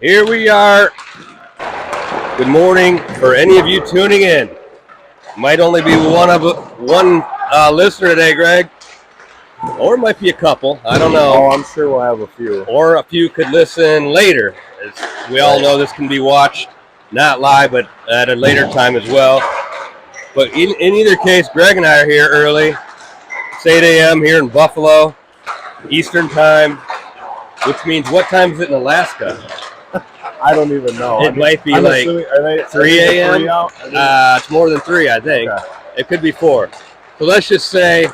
Here we are. Good morning for any of you tuning in. Might only be one listener today, Greg, or it might be a couple. I don't know. Oh, I'm sure we'll have a few. Or a few could listen later. As we all know, this can be watched not live, but at a later time as well. But in either case, Greg and I are here early. It's 8 a.m. here in Buffalo, Eastern Time, which means what time is it in Alaska? I don't even know. It might be like 3 a.m. It's more than 3, I think. Okay. It could be 4. So let's just say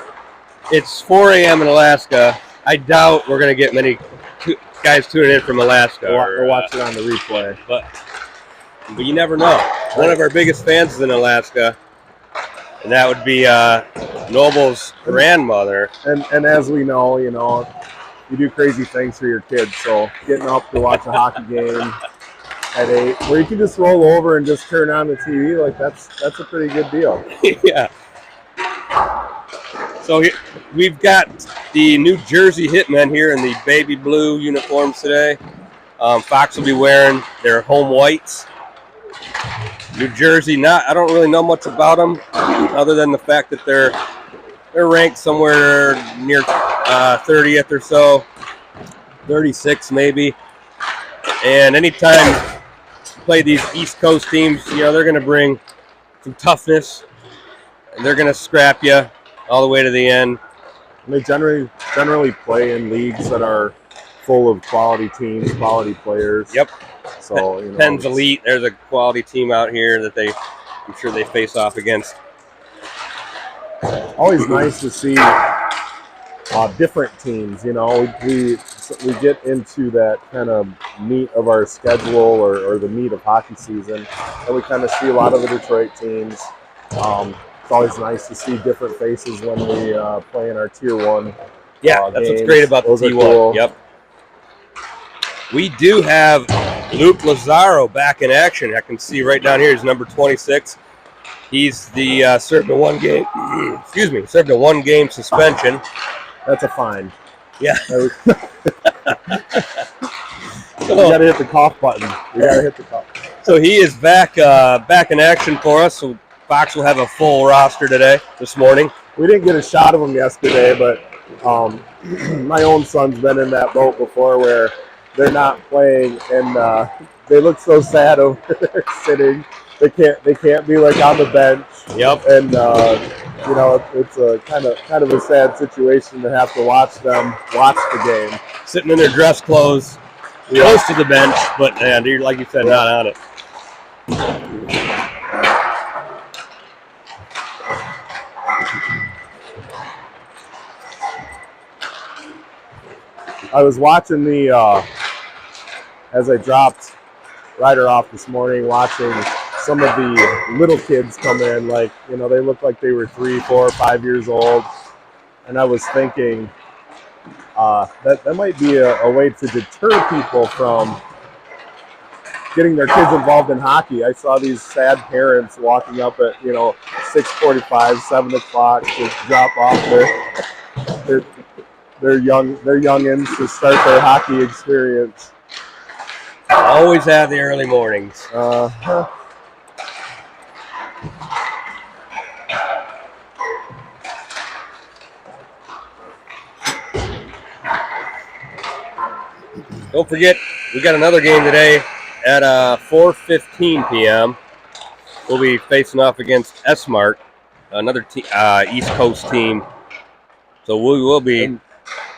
it's 4 a.m. in Alaska. I doubt we're going to get many guys tuning in from Alaska. Or watch it on the replay. But you never know. One of our biggest fans is in Alaska, and that would be Noble's grandmother. And as we know, you do crazy things for your kids. So getting up to watch a hockey game at 8, where you can just roll over and just turn on the TV, like that's a pretty good deal. Yeah. So we've got the New Jersey Hitmen here in the baby blue uniforms today. Fox will be wearing their home whites. New Jersey, I don't really know much about them, other than the fact that they're ranked somewhere near 30th or so, 36 maybe. And anytime you play these East Coast teams, they're going to bring some toughness, and they're going to scrap you all the way to the end. And they generally play in leagues that are full of quality teams, quality players. Yep. So Penn's Elite. There's a quality team out here that I'm sure they face off against. Always nice to see different teams. We get into that kind of meat of our schedule or the meat of hockey season, and we kind of see a lot of the Detroit teams. It's always nice to see different faces when we play in our Tier 1 Yeah, that's games. What's great about the T1. Cool. Yep. We do have Luke Lazaro back in action. I can see right down here, he's number 26. He's served a 1-game suspension. That's a fine. Yeah. You got to hit the cough button. So he is back in action for us. So Fox will have a full roster this morning. We didn't get a shot of him yesterday, but my own son's been in that boat before where they're not playing and they look so sad over there sitting. They can't be like on the bench. Yep. And it's a kind of a sad situation to have to watch them watch the game, sitting in their dress clothes, close to the bench, but like you said, not on it. I was watching as I dropped Ryder off this morning, watching some of the little kids come in, like, they look like they were 3, 4, 5 years old. And I was thinking that might be a way to deter people from getting their kids involved in hockey. I saw these sad parents walking up at 6:45, 7 o'clock to drop off their youngins to start their hockey experience. Always have the early mornings. Don't forget, we got another game today at 4:15 p.m. We'll be facing off against S-Mart, another East Coast team. So we will be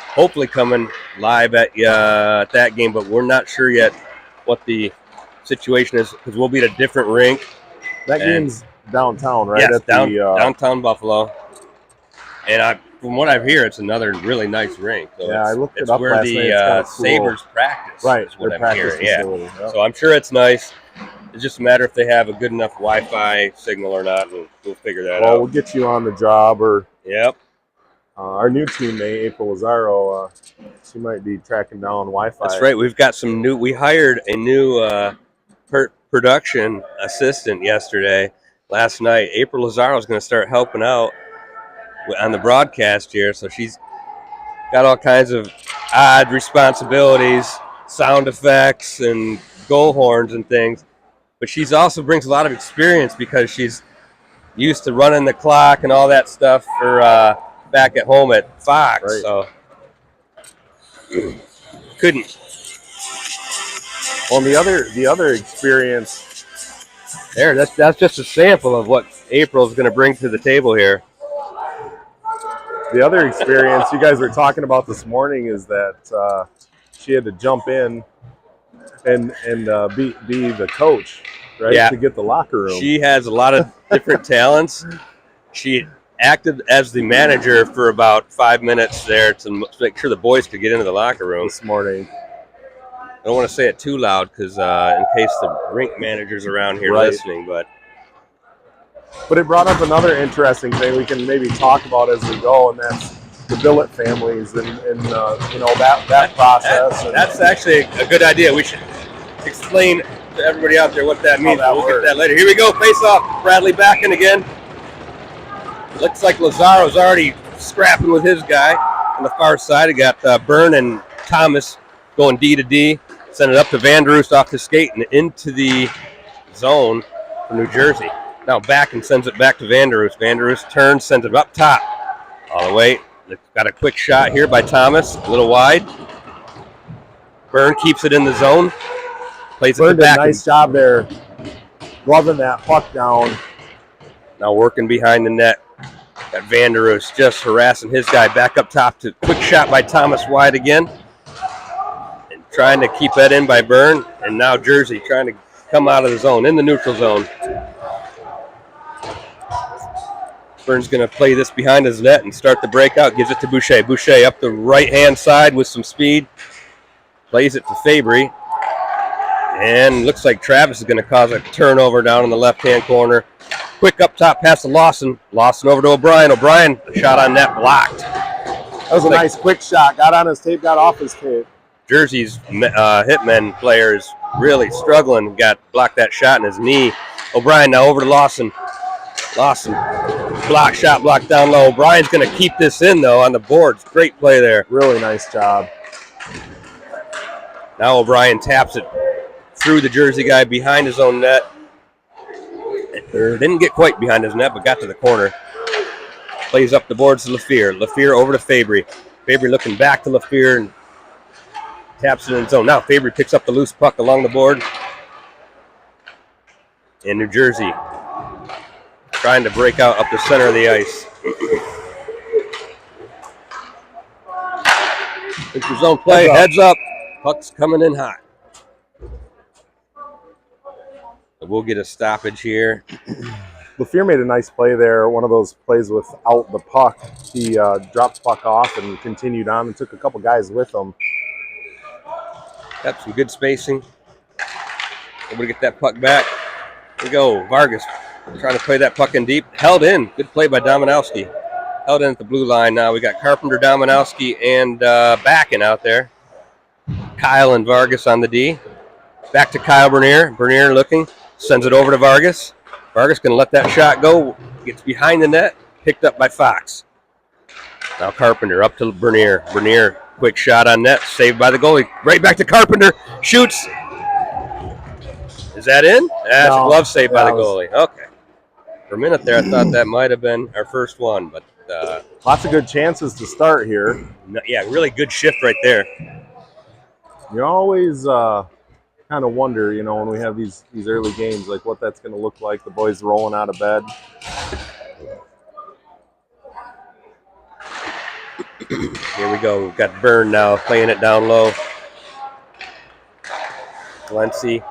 hopefully coming live at that game, but we're not sure yet what the situation is because we'll be at a different rink. That game's downtown, right? Yes, downtown Buffalo. And from what I hear, it's another really nice rink. So I looked it up where last the night. Sabres practice. Right, is what I'm hearing. Facility. Yeah. Yep. So I'm sure it's nice. It's just a matter if they have a good enough Wi-Fi signal or not, and we'll figure that out. Well, we'll get you on the job, or yep. Our new teammate, April Lazaro, she might be tracking down Wi-Fi. That's right. We've got some new. We hired a new production assistant last night. April Lazaro is going to start helping out on the broadcast here, so she's got all kinds of odd responsibilities, sound effects, and goal horns and things. But she's also brings a lot of experience because she's used to running the clock and all that stuff for back at home at Fox. Right. So couldn't. Well, the other experience There, that's just a sample of what April's going to bring to the table here. The other experience you guys were talking about this morning is that she had to jump in and be the coach, right? Yeah. To get the locker room. She has a lot of different talents. She acted as the manager for about 5 minutes there to make sure the boys could get into the locker room this morning. I don't want to say it too loud because in case the rink manager's around here listening, but it brought up another interesting thing we can maybe talk about as we go, and that's the billet families and that process. That's actually a good idea. We should explain to everybody out there what that means. We'll get that later. Here we go. Face off. Bradley backing again. Looks like Lazaro's already scrapping with his guy on the far side. He got Byrne and Thomas going D to D. Send it up to Vanderoost off the skate and into the zone for New Jersey. Now back and sends it back to Vanderoost. Vanderoost turns, sends it up top. All the way. Got a quick shot here by Thomas. A little wide. Byrne keeps it in the zone. Plays it back. Nice job there. Gloving that puck down. Now working behind the net. Got Vanderoost just harassing his guy back up top. To quick shot by Thomas wide again. And trying to keep that in by Byrne. And now Jersey trying to come out of the zone, in the neutral zone. Byrne's going to play this behind his net and start the breakout. Gives it to Boucher. Boucher up the right-hand side with some speed. Plays it to Fabry. And looks like Travis is going to cause a turnover down in the left-hand corner. Quick up top pass to Lawson. Lawson over to O'Brien. O'Brien, shot on net blocked. That was a nice quick shot. Got on his tape, got off his tape. Jersey's Hitmen player is really struggling. Blocked that shot in his knee. O'Brien now over to Lawson. Lawson, block shot, blocked down low. O'Brien's going to keep this in, though, on the boards. Great play there. Really nice job. Now O'Brien taps it through the Jersey guy behind his own net. Didn't get quite behind his net, but got to the corner. Plays up the boards to LaFear. LaFear over to Fabry. Fabry looking back to LaFear and taps it in his zone. Now Fabry picks up the loose puck along the board. And New Jersey trying to break out up the center of the ice. Zone play, heads up. Puck's coming in hot. We'll get a stoppage here. LaFear made a nice play there. One of those plays without the puck. He dropped the puck off and continued on and took a couple guys with him. Got some good spacing. Able to get that puck back. Here we go. Vargas trying to play that puck in deep. Held in. Good play by Dominowski. Held in at the blue line now. We got Carpenter, Dominowski, and Backen out there. Kyle and Vargas on the D. Back to Kyle Bernier. Bernier looking. Sends it over to Vargas. Vargas going to let that shot go. Gets behind the net. Picked up by Fox. Now Carpenter up to Bernier. Bernier, quick shot on net. Saved by the goalie. Right back to Carpenter. Shoots. Is that in? That's a glove save by the goalie. Okay. For a minute there, I thought that might have been our first one. But lots of good chances to start here. Yeah, really good shift right there. You always kind of wonder, when we have these early games, like what that's going to look like. The boys rolling out of bed. Here we go. We've got Byrne now playing it down low. Glency,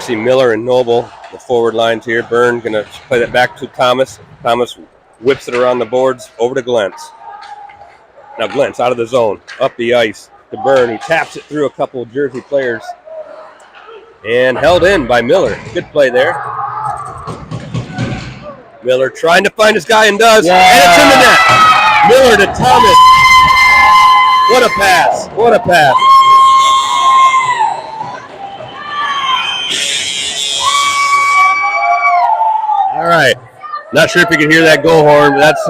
Miller, and Noble, the forward lines here. Byrne going to play that back to Thomas. Thomas whips it around the boards over to Glentz. Now Glentz out of the zone, up the ice to Byrne. He taps it through a couple of Jersey players. And held in by Miller. Good play there. Miller trying to find his guy and does. Yeah. And it's in the net. Miller to Thomas. What a pass. What a pass. All right. Not sure if you can hear that goal horn, but that's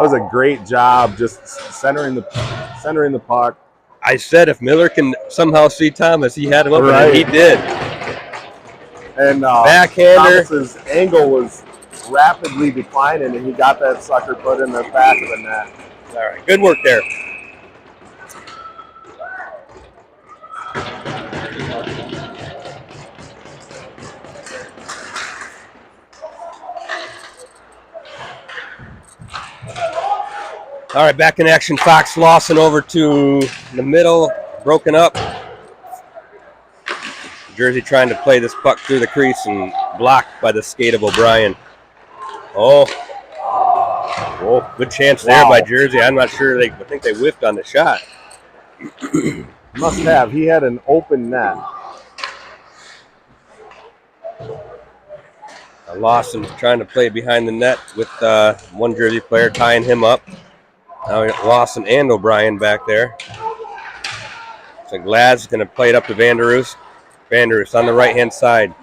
was a great job just centering the puck. I said if Miller can somehow see Thomas, he had him up, Right. and he did. And Backhander. Thomas's angle was rapidly declining, and he got that sucker put in the back of the net. All right, good work there. All right, back in action. Fox Lawson over to the middle, broken up. Jersey trying to play this puck through the crease and blocked by the skate of O'Brien. Oh, good chance there by Jersey. I'm not sure. I think they whiffed on the shot. Must have. He had an open net. Lawson trying to play behind the net with one Jersey player tying him up. Now we got Lawson and O'Brien back there. So Glad's going to play it up to Vanderus. Vanderus on the right-hand side.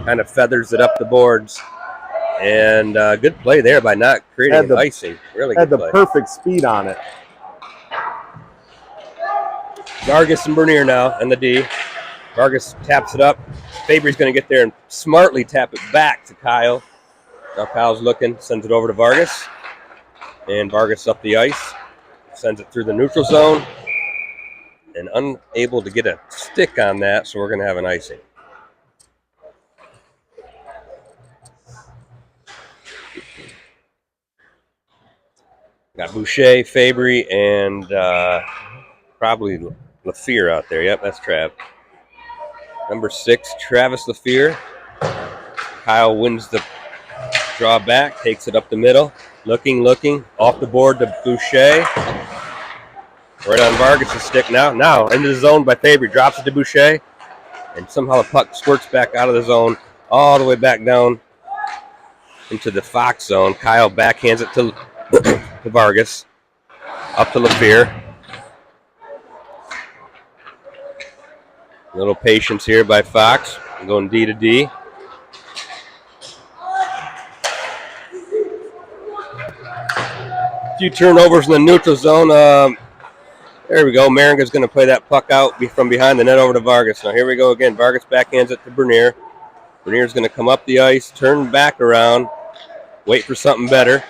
Kind of feathers it up the boards. And good play there by not creating icing. Really good play. Had the perfect speed on it. Vargas and Bernier now in the D. Vargas taps it up. Fabry's going to get there and smartly tap it back to Kyle. Now Kyle's looking, sends it over to Vargas. And Vargas up the ice. Sends it through the neutral zone. And unable to get a stick on that, so we're going to have an icing. Got Boucher, Fabry, and probably LaFear out there. Yep, that's Trav. Number 6, Travis LaFear. Kyle wins the draw back, takes it up the middle. Looking, off the board to Boucher. Right on Vargas' stick now. Now into the zone by Fabry. Drops it to Boucher. And somehow the puck squirts back out of the zone, all the way back down into the Fox zone. Kyle backhands it to Vargas. Up to LaFear. A little patience here by Fox. Going D to D. A few turnovers in the neutral zone. There we go. Maringa's going to play that puck out from behind the net over to Vargas. Now here we go again. Vargas backhands it to Bernier. Bernier's going to come up the ice, turn back around, wait for something better.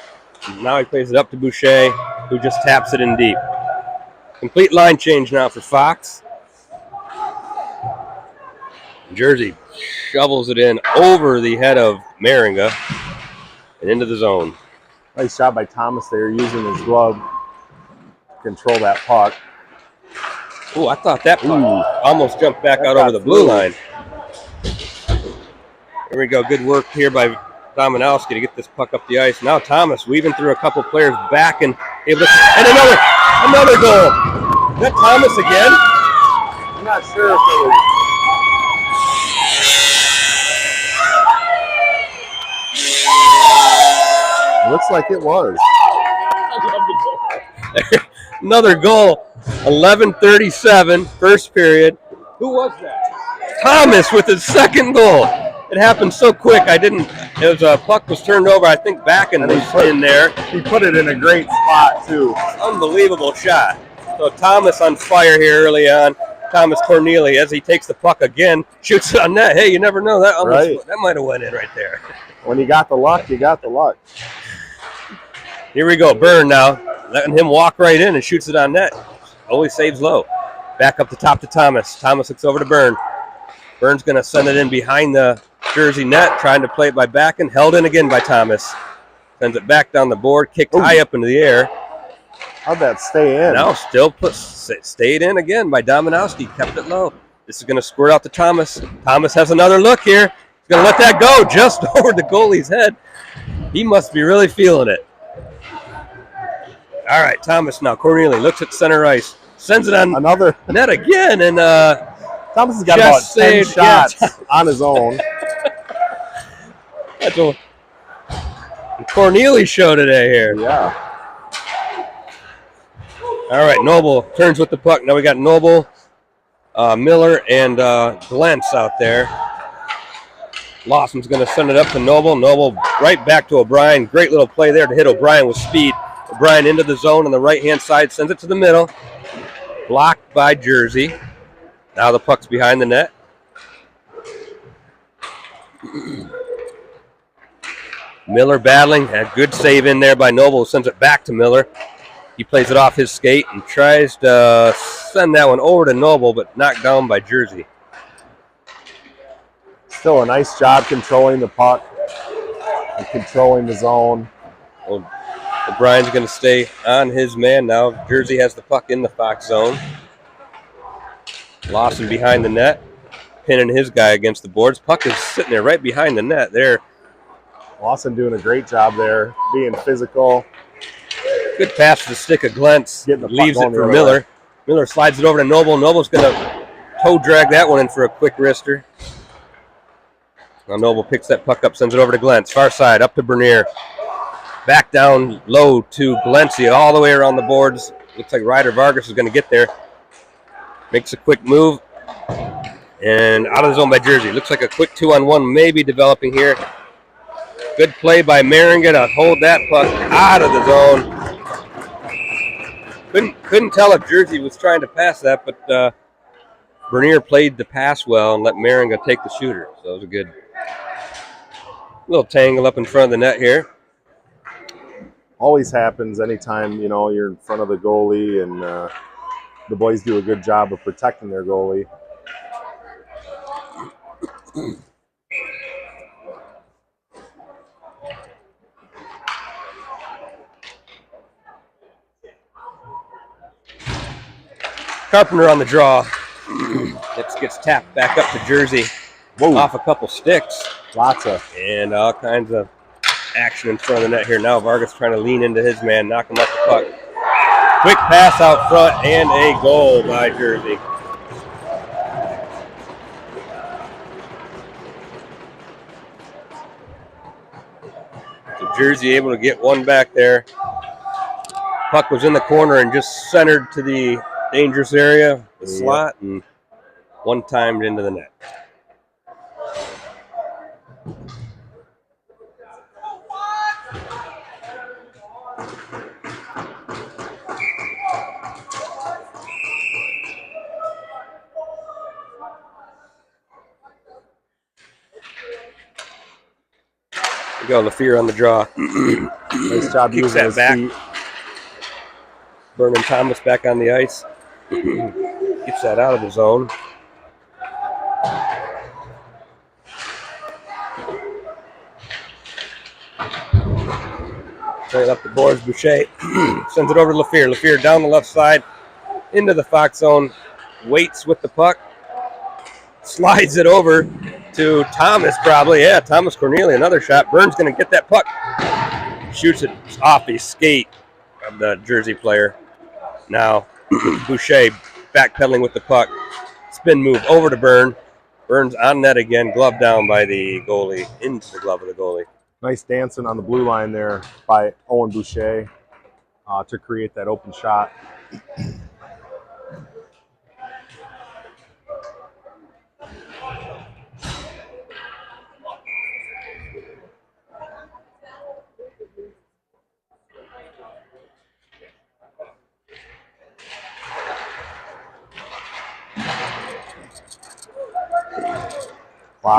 Now he plays it up to Boucher, who just taps it in deep. Complete line change now for Fox. Jersey shovels it in over the head of Maringa and into the zone. Nice job by Thomas there, using his glove to control that puck. Oh, I thought that puck almost jumped back out over the blue line. Here we go. Good work here by Dominowski to get this puck up the ice. Now Thomas weaving through a couple players back and able to, and another goal. Is that Thomas again? I'm not sure if it was. Looks like it was. Another goal. 11:37, first period. Who was that? Thomas with his second goal. It happened so quick. It was a puck was turned over, I think, back and was in there. He put it in a great spot, too. Unbelievable shot. So Thomas on fire here early on. Thomas Corneli, as he takes the puck again, shoots it on net. Hey, you never know. That might have went in right there. When you got the luck, you got the luck. Here we go. Byrne now, letting him walk right in and shoots it on net. Only saves low. Back up the top to Thomas. Thomas looks over to Byrne. Byrne's going to send it in behind the Jersey net, trying to play it by back and held in again by Thomas. Sends it back down the board, kicked high up into the air. How'd that stay in? Now still stayed in again by Dominowski. Kept it low. This is going to squirt out to Thomas. Thomas has another look here. He's going to let that go just over the goalie's head. He must be really feeling it. All right, Thomas now. Corneli looks at center ice. Sends it on another net again. And Thomas has got about 10 shots on his own. That's a Corneli show today here. Yeah. All right, Noble turns with the puck. Now we got Noble, Miller, and Glentz out there. Lawson's going to send it up to Noble. Noble right back to O'Brien. Great little play there to hit O'Brien with speed. O'Brien into the zone on the right-hand side, sends it to the middle. Blocked by Jersey. Now the puck's behind the net. Miller battling. A good save in there by Noble. Sends it back to Miller. He plays it off his skate and tries to send that one over to Noble, but knocked down by Jersey. Still a nice job controlling the puck and controlling the zone. Well, O'Brien's going to stay on his man now. Jersey has the puck in the Fox zone. Lawson behind the net, pinning his guy against the boards. Puck is sitting there right behind the net there. Lawson doing a great job there, being physical. Good pass to the stick of Glentz. Leaves it for Miller. Way. Miller slides it over to Noble. Noble's going to toe drag that one in for a quick wrister. Now Noble picks that puck up, sends it over to Glentz. Far side, up to Bernier. Back down low to Glency, all the way around the boards. Looks like Ryder Vargas is going to get there. Makes a quick move. And out of the zone by Jersey. Looks like a quick 2-on-1 maybe developing here. Good play by Maringa to hold that puck out of the zone. Couldn't tell if Jersey was trying to pass that, but Bernier played the pass well and let Maringa take the shooter. So it was a good little tangle up in front of the net here. Always happens anytime, you know, you're in front of the goalie, and the boys do a good job of protecting their goalie. Carpenter on the draw. It gets tapped back up to Jersey. Whoa. Off a couple sticks. Lots of. And all kinds of action in front of the net here. Now Vargas trying to lean into his man, knock him off the puck. Quick pass out front and a goal by Jersey. So Jersey able to get one back there. Puck was in the corner and just centered to the dangerous area, the slot, and one timed into the net. We go LaFear on the draw. Nice job using his feet. Vernon Thomas back on the ice. Gets that out of the zone. Straight up the boards, Boucher sends it over to LaFear. LaFear down the left side into the Fox zone. Waits with the puck. Slides it over to Thomas probably. Yeah, Thomas Cornelia, another shot. Burns going to get that puck. Shoots it off the skate of the Jersey player. Now Boucher backpedaling with the puck. Spin move over to Burn. Burns on net again. Glove down by the goalie. Into the glove of the goalie. Nice dancing on the blue line there by Owen Boucher to create that open shot.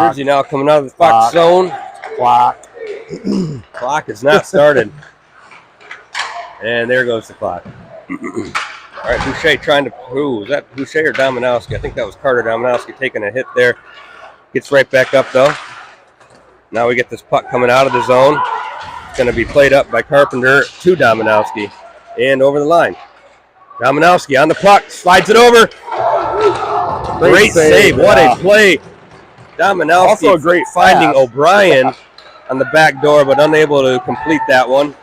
Jersey now coming out of the Fox zone. Clock is not started. And there goes the clock. All right, Boucher trying to, was that Boucher or Dominowski? I think that was Carter Dominowski taking a hit there. Gets right back up though. Now we get this puck coming out of the zone. It's going to be played up by Carpenter to Dominowski. And over the line. Dominowski on the puck, slides it over. Great save. What a play. Dominowski also a great finding pass. O'Brien on the back door, but unable to complete that one.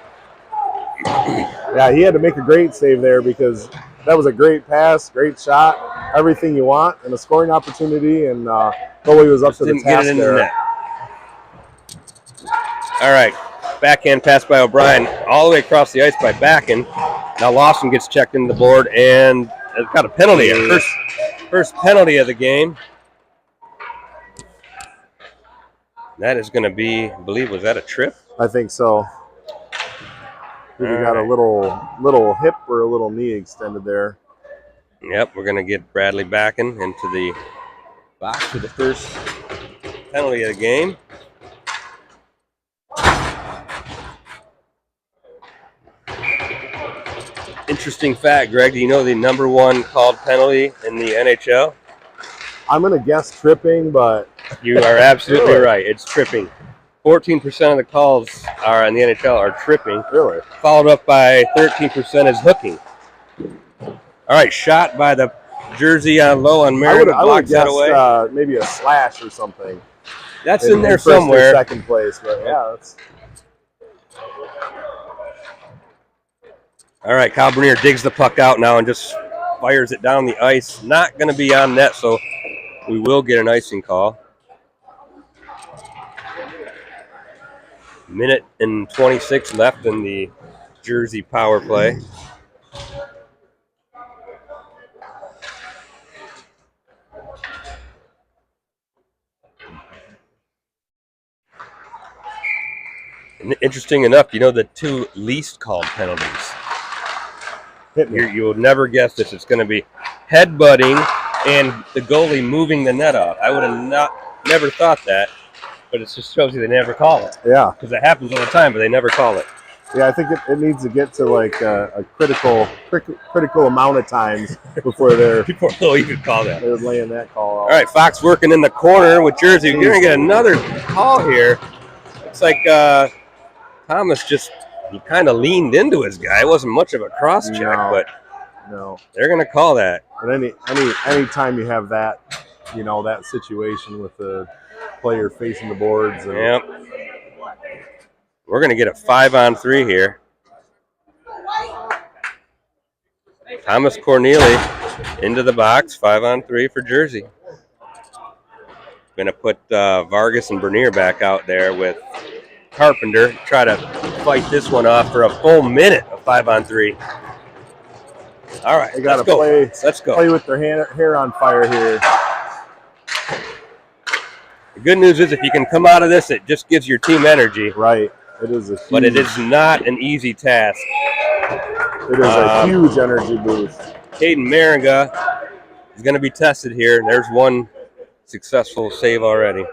Yeah, he had to make a great save there because that was a great pass, great shot, everything you want, and a scoring opportunity, and goalie was up to the task there. Net. All right, backhand pass by O'Brien, all the way across the ice by Backen. Now Lawson gets checked into the board, and has got a penalty. First penalty of the game. That is going to be, I believe, was that a trip? I think so. He got a little hip or a little knee extended there. Yep, we're going to get Bradley Backen into the box for the first penalty of the game. Interesting fact, Greg, do you know the number one called penalty in the NHL? I'm going to guess tripping, but... You are absolutely right. It's tripping. 14% of the calls are in the NHL are tripping. Really? Followed up by 13% is hooking. All right, shot by the jersey on low on Merritt. I would have guessed maybe a slash or something. That's in there somewhere. First or second place, but yeah, that's... All right, Kyle Bernier digs the puck out now and just fires it down the ice. Not going to be on net, so we will get an icing call. Minute and 26 left in the Jersey power play. And interesting enough, you know the two least called penalties. You'll never guess this. It's going to be headbutting and the goalie moving the net off. I would have never thought that, but it just shows you they never call it. Yeah. Because it happens all the time, but they never call it. Yeah, I think it needs to get to like a critical amount of times before they'll even call that. They're laying that call out. All right, Fox working in the corner with Jersey. You're going to get another call here. It's like Thomas just kind of leaned into his guy. It wasn't much of a cross check, but they're going to call that. But any time you have that, that situation with the player facing the boards. Yep. We're going to get a 5-on-3 here. Thomas Corneli into the box, 5-on-3 for Jersey. Going to put Vargas and Bernier back out there with Carpenter. Try to fight this one off for a full minute of 5-on-3. All right, they got to play. Let's go. Play with their hair on fire here. The good news is if you can come out of this, it just gives your team energy. Right. It is but it is not an easy task. It is a huge energy boost. Caden Maringa is going to be tested here. There's one successful save already.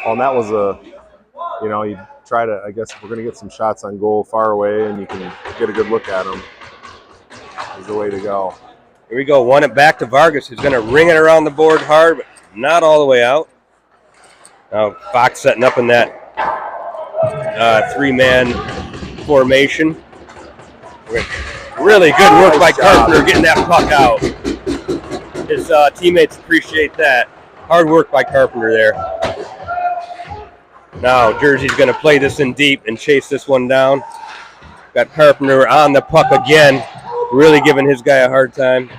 And that was you try to, I guess if we're going to get some shots on goal far away and you can get a good look at them, is the way to go. Here we go. Won it back to Vargas, who's going to ring it around the board hard, but not all the way out. Now Fox setting up in that 3-man formation. Really good work by Carpenter getting that puck out. His teammates appreciate that. Hard work by Carpenter there. Now Jersey's going to play this in deep and chase this one down. Got Carpenter on the puck again. Really giving his guy a hard time.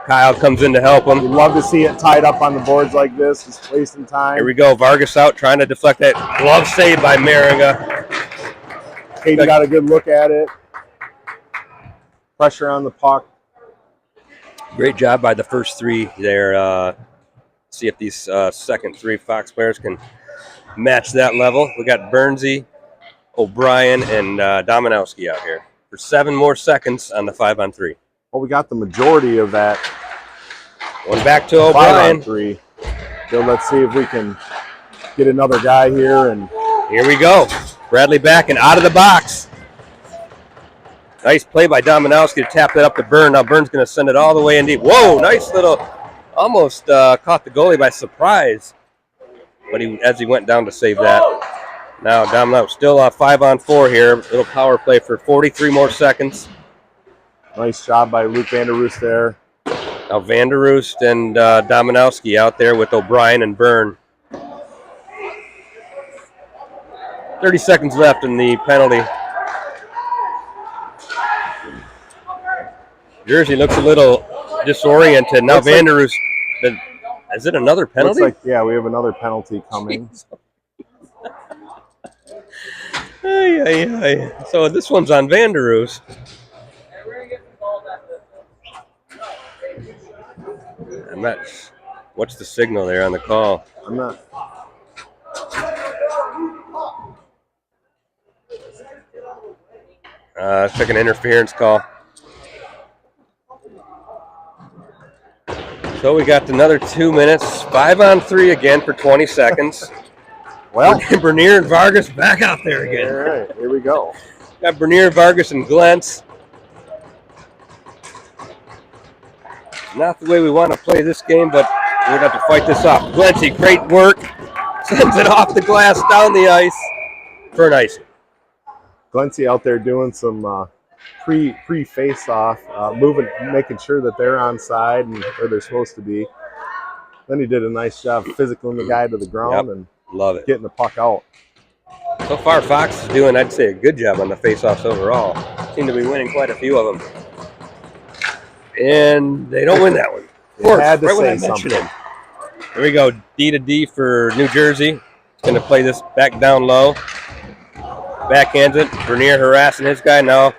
Kyle comes in to help him. You'd love to see it tied up on the boards like this, just wasting time. Here we go. Vargas out, trying to deflect that glove save by Maringa. Caden got a good look at it. Pressure on the puck. Great job by the first three there. See if these second three Fox players can match that level. We got Bernsey, O'Brien, and Dominowski out here for 7 more seconds on the 5-on-3. Well, we got the majority of that. One back to O'Brien. 5-on-3. So let's see if we can get another guy here. And here we go. Bradley back and out of the box. Nice play by Dominowski to tap that up to Byrne. Now Byrne's going to send it all the way in deep. Whoa, nice little, almost caught the goalie by surprise. But as he went down to save that. Now Domino still 5-on-4 here. Little power play for 43 more seconds. Nice job by Luke Vanderoost there. Now Vanderoost and Dominowski out there with O'Brien and Byrne. 30 seconds left in the penalty. Jersey looks a little disoriented. Now Vanderoost, is it another penalty? Looks like, yeah, we have another penalty coming. So this one's on Vanderoost. I'm not. What's the signal there on the call? I'm not. Let's take an interference call. So we got another 2 minutes. 5-on-3 again for 20 seconds. Well, Bernier and Vargas back out there again. All right, here we go. Got Bernier, Vargas, and Glentz. Not the way we want to play this game, but we're going to have to fight this off. Glency, great work. Sends it off the glass, down the ice for an icing. Glency out there doing some pre face off, moving, making sure that they're on side and where they're supposed to be. Then he did a nice job physicaling the guy to the ground and love it. Getting the puck out. So far, Fox is doing, I'd say, a good job on the face-offs overall. Seem to be winning quite a few of them. And they don't win that one. Of course, had to right when I say mentioned something. it. Here we go, D to D for New Jersey. Going to play this back down low. Backhands it. Bernier harassing his guy now.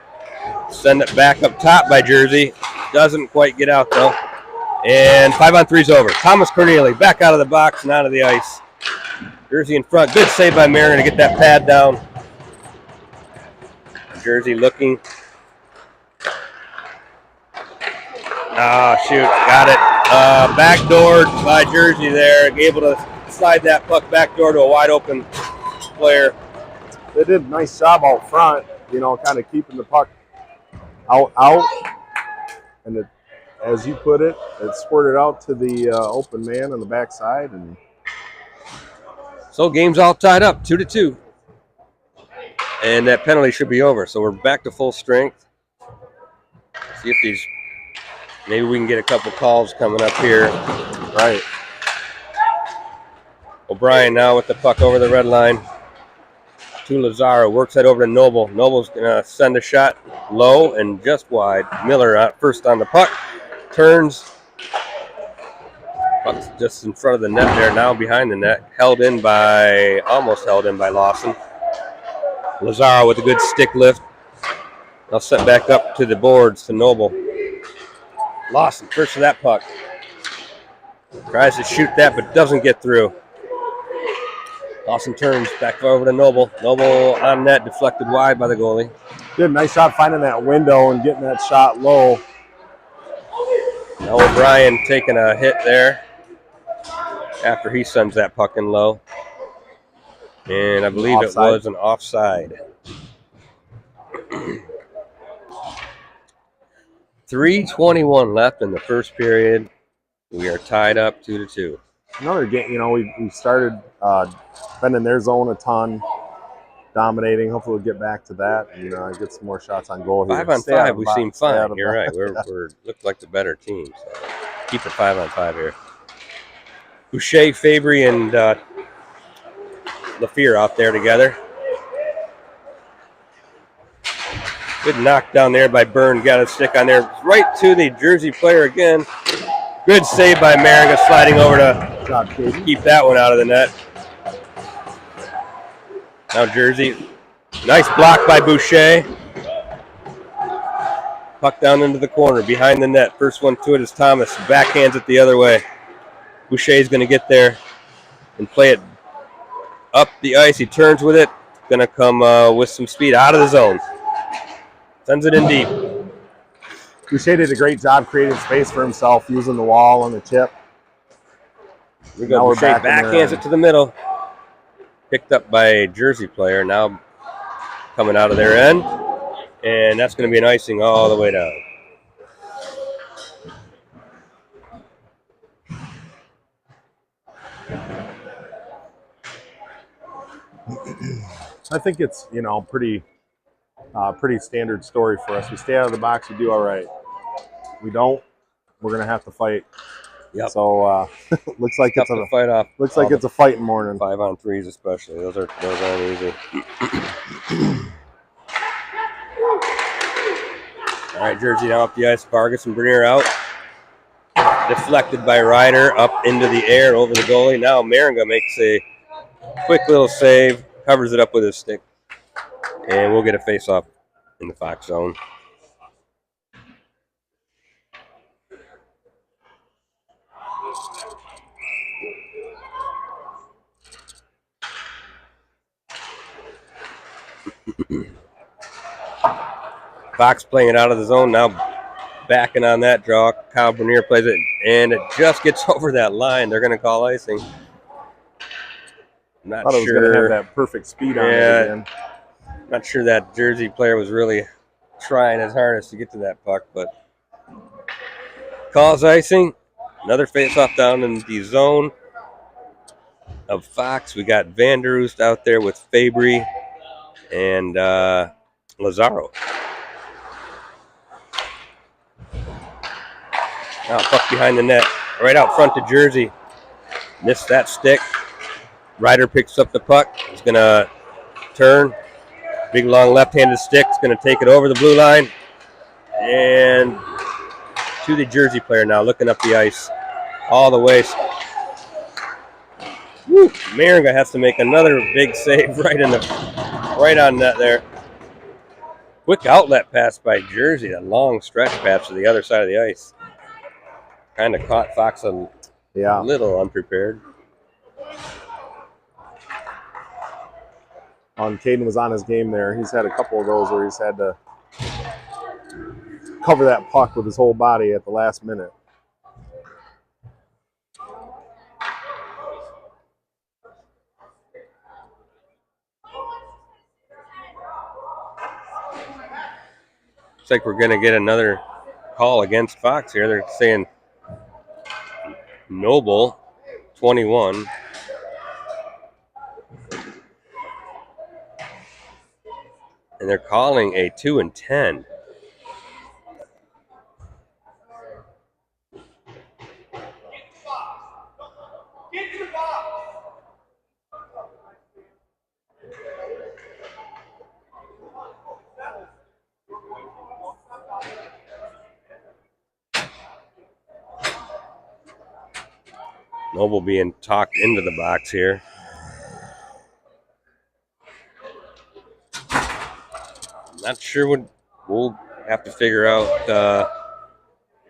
Send it back up top by Jersey. Doesn't quite get out, though. And 5-on-3's over. Thomas Corneli back out of the box and out of the ice. Jersey in front. Good save by Marion to get that pad down. Jersey looking. Ah, shoot. Got it. Backdoored by Jersey there. Able to slide that puck backdoor to a wide open player. They did a nice job out front, you know, kind of keeping the puck out. And it, as you put it, it squirted out to the open man on the backside. And so game's all tied up, 2-2. And that penalty should be over. So we're back to full strength. See if these, maybe we can get a couple calls coming up here. Right. O'Brien now with the puck over the red line. To Lazaro, works that over to Noble. Noble's going to send a shot low and just wide. Miller out first on the puck. Turns. Puck's just in front of the net there, now behind the net. Almost held in by Lawson. Lazaro with a good stick lift. Now sent back up to the boards to Noble. Lawson first to that puck. Tries to shoot that but doesn't get through. Lawson turns back over to Noble. Noble on net, deflected wide by the goalie. Did a nice job finding that window and getting that shot low. Now O'Brien taking a hit there after he sends that puck in low. And I believe Offside. it was an offside. 3:21 left in the first period. We are tied up 2-2. Another game, you know, we started been in their zone a ton, dominating. Hopefully we'll get back to that and get some more shots on goal here. 5-on-5, we seem fine. You're right. We're look like the better team. So keep it 5-on-5 here. Boucher, Fabry, and LaFear out there together. Good knockdown there by Byrne. Got a stick on there. Right to the Jersey player again. Good save by Mariga, sliding over to keep that one out of the net. Now Jersey. Nice block by Boucher. Puck down into the corner, behind the net. First one to it is Thomas. Backhands it the other way. Boucher's going to get there and play it up the ice. He turns with it. Going to come with some speed out of the zone. Sends it in deep. Boucher did a great job creating space for himself, using the wall on the chip. We go. Boucher backhands it to the middle. Picked up by a Jersey player. Now coming out of their end. And that's going to be an icing all the way down. I think it's, pretty standard story for us. We stay out of the box, we do all right. We don't, we're going to have to fight. Yep. So looks like it's a fight off. Looks like it's a fighting morning. 5-on-3s especially. Those aren't easy. All right, Jersey now up the ice. Vargas and Bernier out. Deflected by Ryder up into the air over the goalie. Now Maringa makes a quick little save, covers it up with his stick, and we'll get a face-off in the Fox zone. Fox playing it out of the zone now, backing on that draw. Kyle Bernier plays it, and it just gets over that line. They're going to call icing. I'm not Thought it was going to have that perfect speed on it again. Not sure that Jersey player was really trying his hardest to get to that puck, but calls icing. Another face-off down in the zone of Fox. We got Van der Oost out there with Fabry and Lazaro. Now puck behind the net, right out front to Jersey. Missed that stick. Ryder picks up the puck. He's going to turn. Big, long left-handed stick. He's going to take it over the blue line. And to the Jersey player now, looking up the ice all the way. Woo! Maringa has to make another big save right on net there. Quick outlet pass by Jersey. A long stretch pass to the other side of the ice. Kind of caught Fox a little unprepared. Caden was on his game there. He's had a couple of those where he's had to cover that puck with his whole body at the last minute. Looks like we're going to get another call against Fox here. They're saying Noble, 21. And they're calling a 2 and 10. Noble being talked into the box here. Not sure what we'll have to figure out.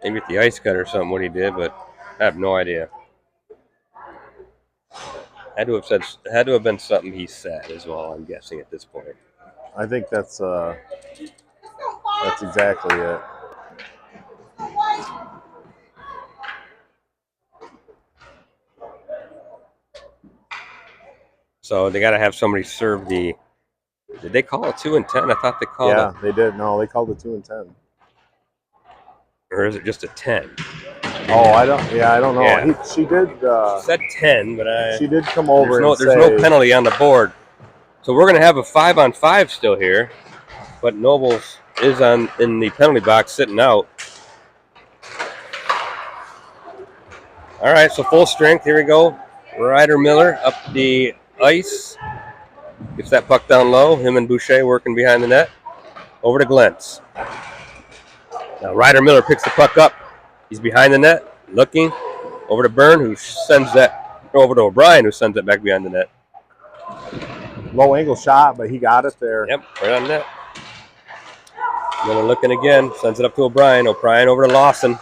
Maybe at the ice cut or something what he did, but I have no idea. Had to have been something he said as well. I'm guessing at this point. I think that's exactly it. So they got to have somebody serve the. Did they call it 2 and 10? I thought they called it. Yeah, they did. No, they called it 2 and 10. Or is it just a 10? Oh, I don't know. Yeah. She did. She said 10, but she did come over. There's no penalty on the board, so we're going to have a 5-on-5 still here. But Nobles is in the penalty box, sitting out. All right, so full strength. Here we go. Ryder Miller up the ice. Gets that puck down low. Him and Boucher working behind the net. Over to Glentz. Now Ryder Miller picks the puck up. He's behind the net, looking. Over to Byrne, who sends that over to O'Brien, who sends it back behind the net. Low angle shot, but he got it there. Yep, right on net. Miller looking again, sends it up to O'Brien. O'Brien over to Lawson.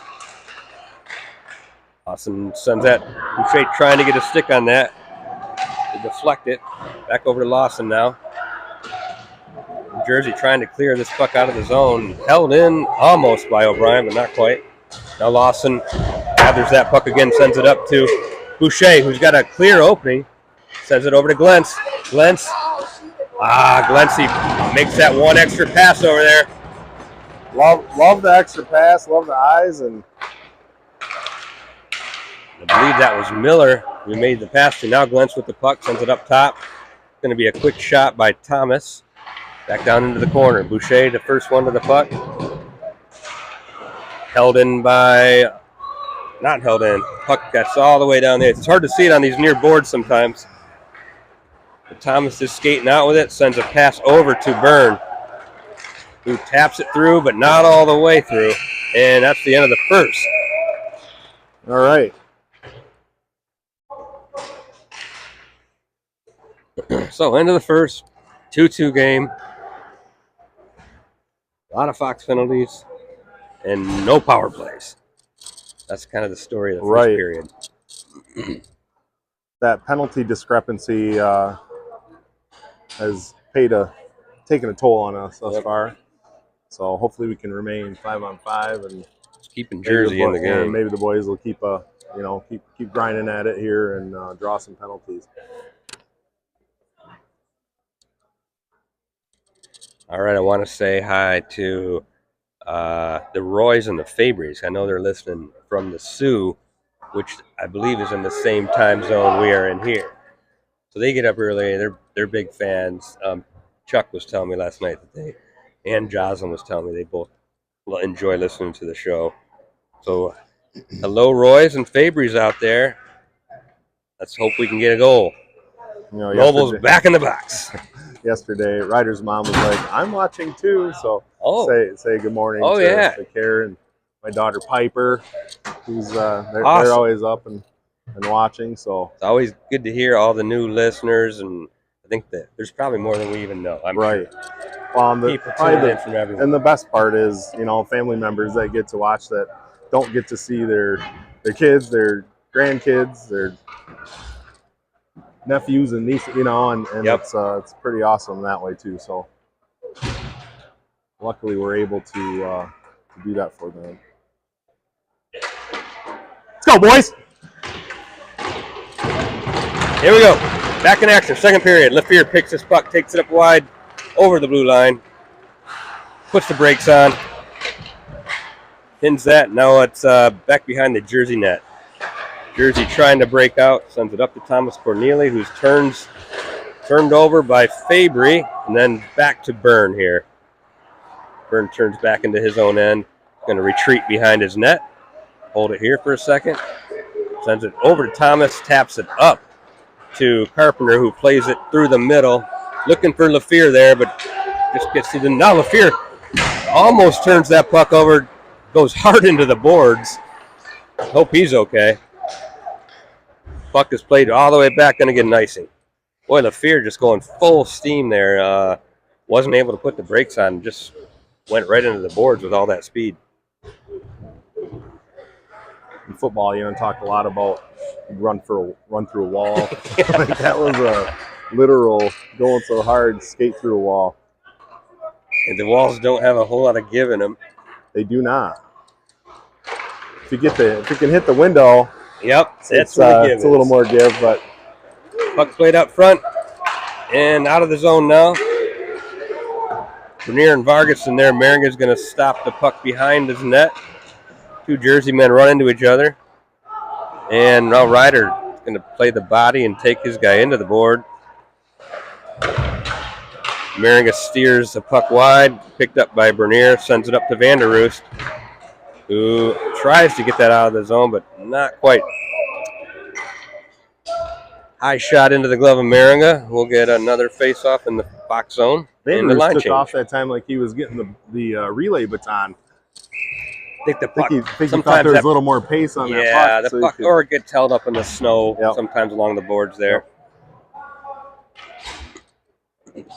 Lawson sends that. Boucher trying to get a stick on that. To deflect it. Back over to Lawson now. New Jersey trying to clear this puck out of the zone. Held in almost by O'Brien, but not quite. Now Lawson gathers that puck again, sends it up to Boucher, who's got a clear opening. Sends it over to Glentz. Glentz. Glentz makes that one extra pass over there. Love the extra pass, love the eyes, and I believe that was Miller who made the pass to. Now Glentz with the puck, sends it up top. Going to be a quick shot by Thomas. Back down into the corner. Boucher, the first one to the puck. Held in by, not held in. Puck gets all the way down there. It's hard to see it on these near boards sometimes. But Thomas is skating out with it, sends a pass over to Byrne, who taps it through, but not all the way through. And that's the end of the first. All right. So, end of the first. 2-2 game. A lot of Fox penalties and no power plays. That's kind of the story of the first period. that penalty discrepancy has taken a toll on us thus far. So hopefully we can remain 5-on-5 and keeping Jersey in the game. And maybe the boys will keep grinding at it here and draw some penalties. All right, I want to say hi to the Roys and the Fabries. I know they're listening from the Sioux, which I believe is in the same time zone we are in here. So they get up early. They're big fans. Chuck was telling me last night that and Jocelyn was telling me they both enjoy listening to the show. So hello, Roys and Fabries out there. Let's hope we can get a goal. Noble's back in the box. Yesterday, Ryder's mom was like, "I'm watching too," so say good morning to Karen and my daughter Piper, who's they're always up and watching. So it's always good to hear all the new listeners, and I think that there's probably more than we even know. I'm right. Sure. And the best part is, family members that get to watch that don't get to see their kids, their grandkids, their nephews and nieces, and it's pretty awesome that way too. So luckily we're able to do that for them. Let's go, boys! Here we go. Back in action. Second period. Lafleur picks his puck, takes it up wide over the blue line, puts the brakes on, pins that. Now it's back behind the Jersey net. Jersey trying to break out, sends it up to Thomas Corneli, who's turned over by Fabry, and then back to Byrne here. Byrne turns back into his own end, going to retreat behind his net, hold it here for a second, sends it over to Thomas, taps it up to Carpenter, who plays it through the middle, looking for Lafleur there, but just gets to the. Now Lafleur almost turns that puck over, goes hard into the boards. Hope he's okay. Puck is played all the way back, going to get an icing. Boy, Lafleur just going full steam there. Wasn't able to put the brakes on, just went right into the boards with all that speed. In football, talk a lot about run through a wall. That was a literal going so hard, skate through a wall. And the walls don't have a whole lot of give in them. They do not. If you can hit the window. Yep, it's a little more give, but puck played up front and out of the zone now. Bernier and Vargas in there. Maringa's going to stop the puck behind his net. Two Jersey men run into each other. And now Ryder is going to play the body and take his guy into the board. Maringa steers the puck wide, picked up by Bernier, sends it up to Vanderroost, who tries to get that out of the zone, but not quite. High shot into the glove of Maringa. We'll get another face-off in the box zone. Vanderroost took off that time like he was getting the relay baton. I think the puck. He thought there was a little more pace on that puck. Yeah, the puck, or it gets held up in the snow sometimes along the boards there. Yep.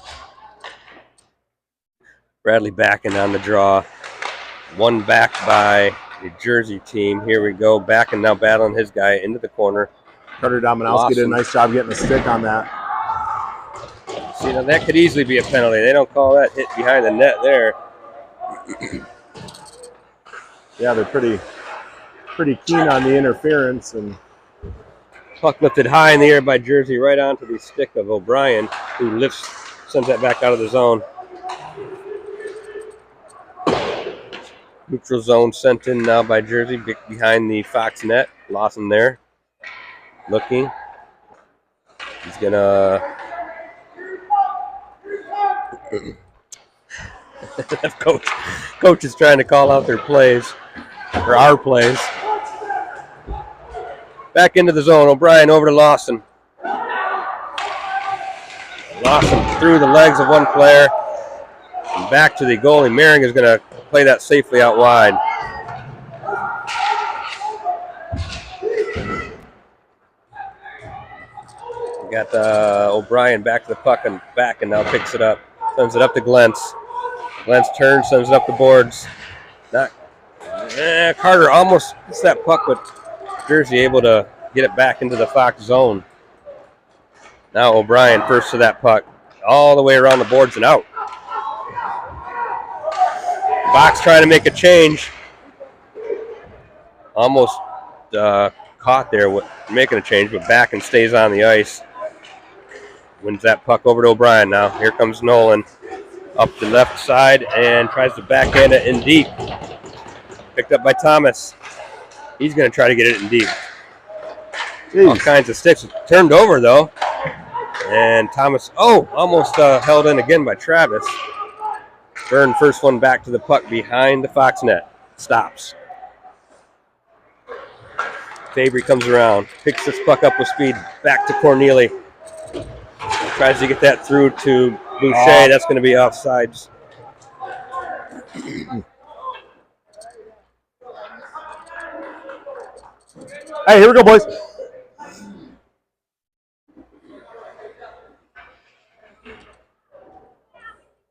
Bradley backing on the draw. One back by the Jersey team. Here we go. Back and now battling his guy into the corner. Carter Dominowski did a nice job getting a stick on that. See, now that could easily be a penalty. They don't call that hit behind the net there. Yeah, they're pretty keen on the interference. And puck lifted high in the air by Jersey right onto the stick of O'Brien, who sends that back out of the zone. Neutral zone sent in now by Jersey behind the Fox net. Lawson there. Looking. He's going to... Coach is trying to call out their plays, or our plays. Back into the zone. O'Brien over to Lawson. Lawson through the legs of one player. And back to the goalie. Maring is going to play that safely out wide. We got O'Brien back to the puck and back, and now picks it up. Sends it up to Glentz. Glentz turns, sends it up the boards. Carter almost gets that puck, but Jersey able to get it back into the Fox zone. Now O'Brien first to that puck, all the way around the boards and out. Fox trying to make a change. Almost caught there with making a change, but back and stays on the ice. Wins that puck over to O'Brien now. Here comes Nolan up the left side and tries to backhand it in deep. Picked up by Thomas. He's going to try to get it in deep. Jeez. All kinds of sticks. Turned over, though. And Thomas, almost held in again by Travis. Byrne first one back to the puck behind the Fox net. Stops. Fabry comes around. Picks this puck up with speed. Back to Corneli. Tries to get that through to Boucher. That's going to be offsides. Hey, here we go, boys.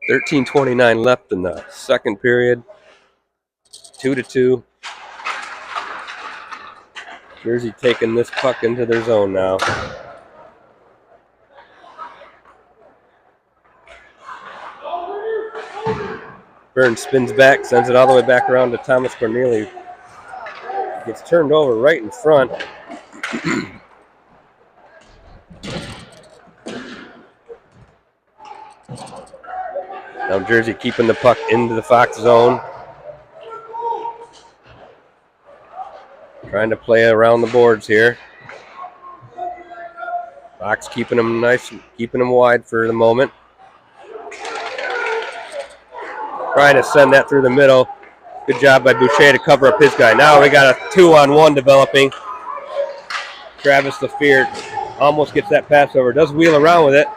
$13:29 left in the second period. 2-2. Jersey taking this puck into their zone now. Burns spins back, sends it all the way back around to Thomas Corneli. Gets turned over right in front. Now Jersey keeping the puck into the Fox zone. Trying to play around the boards here. Fox keeping them nice, keeping them wide for the moment. Trying to send that through the middle. Good job by Boucher to cover up his guy. Now we got a 2-on-1 developing. Travis LaFear almost gets that pass over. Does wheel around with it.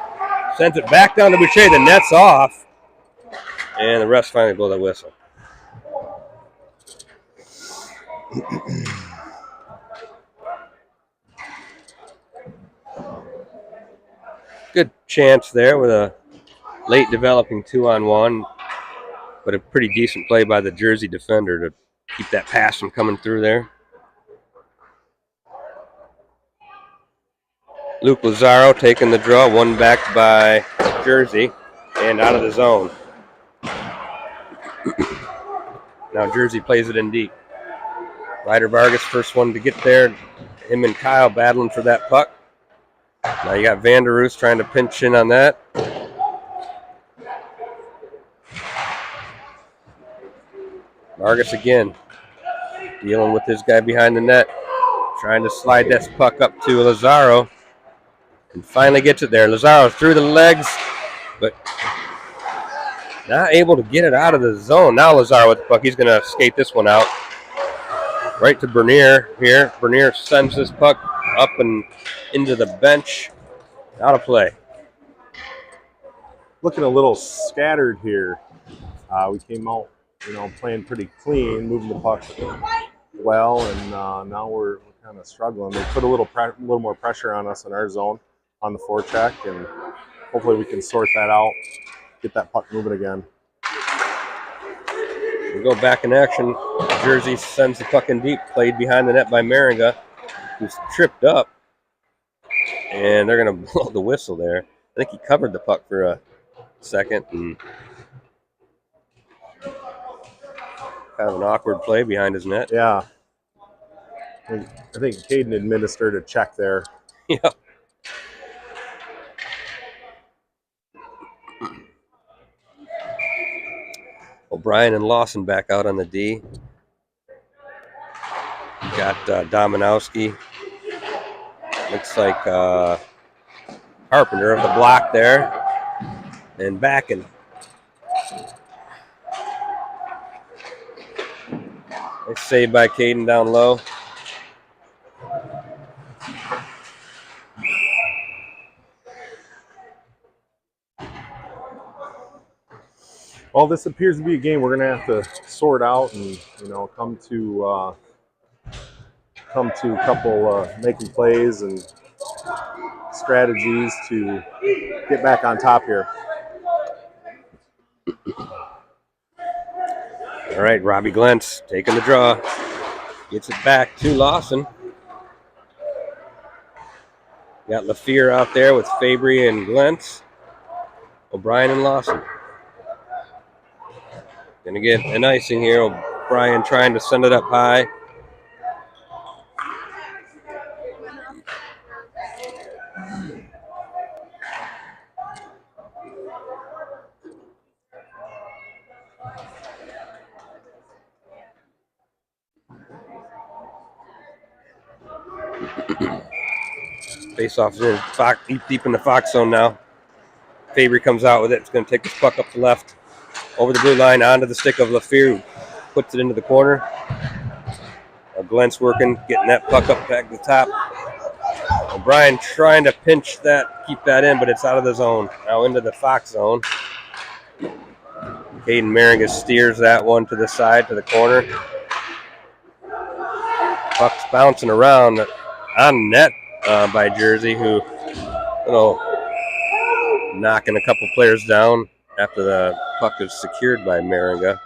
Sends it back down to Boucher. The net's off. And the refs finally blow the whistle. Good chance there with a late developing 2-on-1. But a pretty decent play by the Jersey defender to keep that pass from coming through there. Luke Lazaro taking the draw, one back by Jersey and out of the zone. Now Jersey plays it in deep. Ryder Vargas first one to get there. Him and Kyle battling for that puck. Now you got Vanderoos trying to pinch in on that. Vargas again, dealing with this guy behind the net, trying to slide that puck up to Lazaro, and finally gets it there. Lazaro through the legs, but not able to get it out of the zone. Now Lazaro with the puck, he's going to skate this one out. Right to Bernier here. Bernier sends this puck up and into the bench. Out of play. Looking a little scattered here. We came out, playing pretty clean, moving the puck well, and now we're kind of struggling. They put a little more pressure on us in our zone on the forecheck, and hopefully we can sort that out, get that puck moving again. We go back in action. Jersey sends the puck in deep, played behind the net by Maringa, who's tripped up, and they're going to blow the whistle there. I think he covered the puck for a second, and kind of an awkward play behind his net. Yeah. I think Caden administered a check there. Yep. O'Brien and Lawson back out on the D. Got Dominowski. Looks like Carpenter of the block there. And backing. Nice save by Caden down low. Well, this appears to be a game we're going to have to sort out and, come to a couple making plays and strategies to get back on top here. All right, Robbie Glentz taking the draw. Gets it back to Lawson. Got LaFear out there with Fabry and Glentz. O'Brien and Lawson. Gonna get an icing here. O'Brien trying to send it up high. Face off in deep in the Fox zone now. Fabry comes out with it. It's going to take this puck up the left, over the blue line, onto the stick of LaFear, who puts it into the corner. Glenn's working, getting that puck up back to the top. O'Brien trying to pinch that, keep that in, but it's out of the zone. Now into the Fox zone. Caden Maringa steers that one to the side, to the corner. Puck's bouncing around on net by Jersey, who, knocking a couple players down after the puck is secured by Maringa.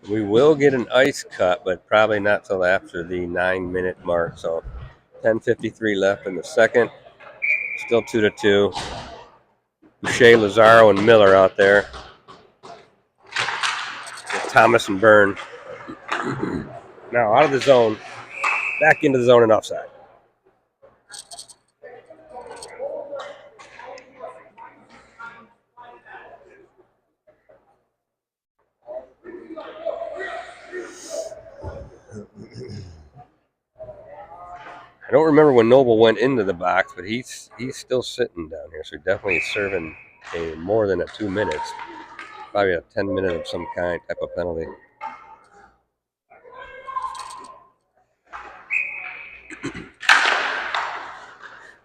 We will get an ice cut, but probably not till after the 9-minute mark. So 10:53 left in the second. Still 2-2. Boucher, Lazaro, and Miller out there. With Thomas and Byrne. Now out of the zone. Back into the zone and offside. I don't remember when Noble went into the box, but he's still sitting down here, so definitely serving more than 2 minutes. Probably a 10-minute of some kind type of penalty.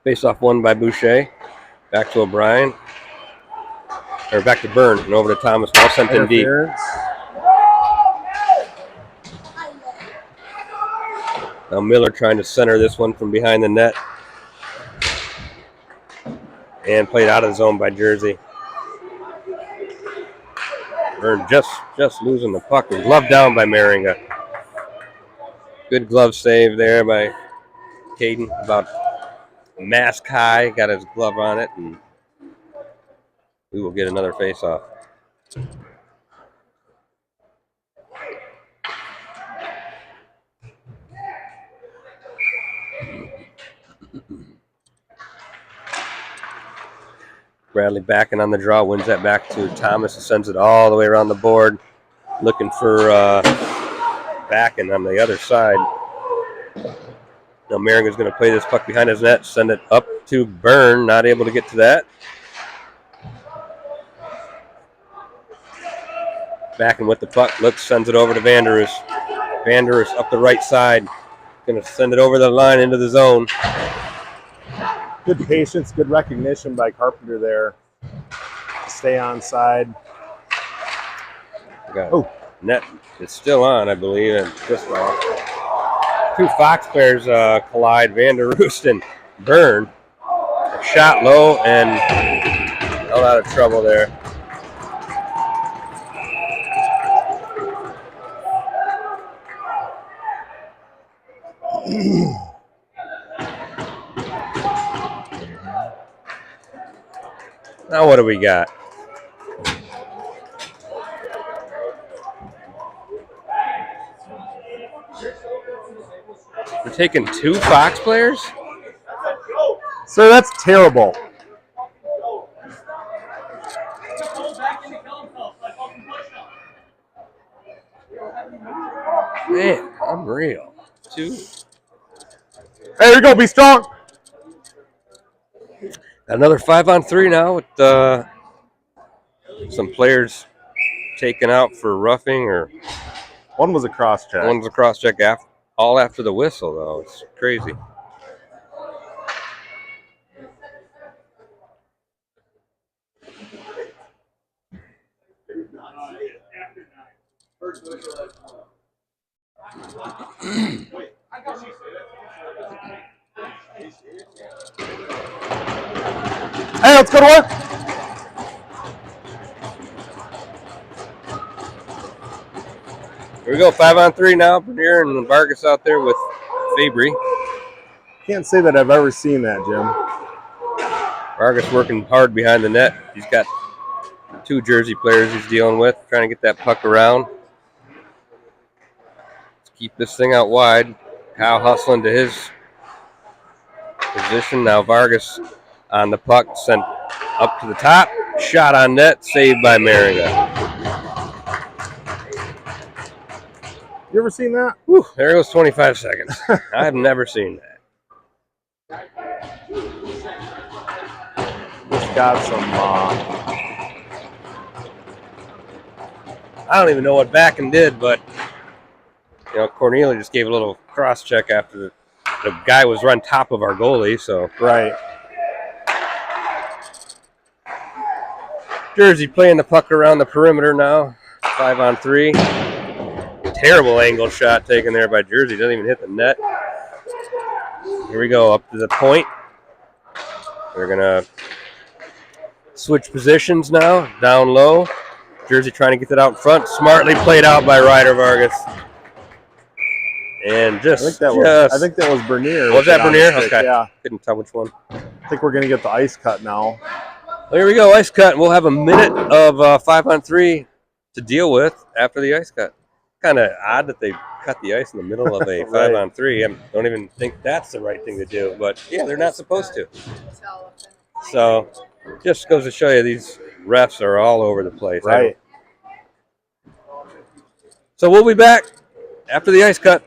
Face off one by Boucher. Back to O'Brien. Or back to Byrne and over to Thomas. Ball sent in deep. Now Miller trying to center this one from behind the net. And played out of the zone by Jersey. Byrne just losing the puck. And glove down by Maringa. Good glove save there by Caden. About mask high. Got his glove on it. And we will get another face-off. Bradley backing on the draw, wins that back to Thomas and sends it all the way around the board. Looking for backing on the other side. Now Maringa's going to play this puck behind his net, send it up to Byrne, not able to get to that. Backing with the puck, sends it over to Vanderus. Vanderus up the right side, going to send it over the line into the zone. Good patience, good recognition by Carpenter there to stay on side. Net is still on, I believe, and just off. Two Fox players collide, Vanderus and Byrne. Shot low and held out of trouble there. Now what do we got? We're taking two Fox players? Sir, that's terrible. Man, unreal. Two. There you go, be strong. Another 5-on-3 now with some players taken out for roughing, or one was a cross check. One was a cross check all after the whistle, though. It's crazy. Hey, let's go to work. Here we go, 5-on-3 now. Bernier and Vargas out there with Fabry. Can't say that I've ever seen that, Jim. Vargas working hard behind the net. He's got 2 Jersey players he's dealing with, trying to get that puck around. Let's keep this thing out wide. Kyle hustling to his position. Now Vargas on the puck, sent up to the top. Shot on net, saved by Mariga. You ever seen that? Whew, there goes 25 seconds. I've never seen that. Just got some. I don't even know what Backen did, but Cornelia just gave a little cross check after the guy was run top of our goalie. So Right. Jersey playing the puck around the perimeter now. 5-on-3. Terrible angle shot taken there by Jersey. Doesn't even hit the net. Here we go, up to the point. They're going to switch positions now, down low. Jersey trying to get that out in front. Smartly played out by Ryder Vargas. And I think that was Bernier. Was that Bernier? Okay. Yeah. Couldn't tell which one. I think we're going to get the ice cut now. Well, here we go, ice cut. We'll have a minute of 5-on-3 to deal with after the ice cut. Kind of odd that they cut the ice in the middle of a Right. 5-on-3. I don't even think that's the right thing to do, but yeah, they're not supposed to. So just goes to show you these refs are all over the place. Right. So we'll be back after the ice cut.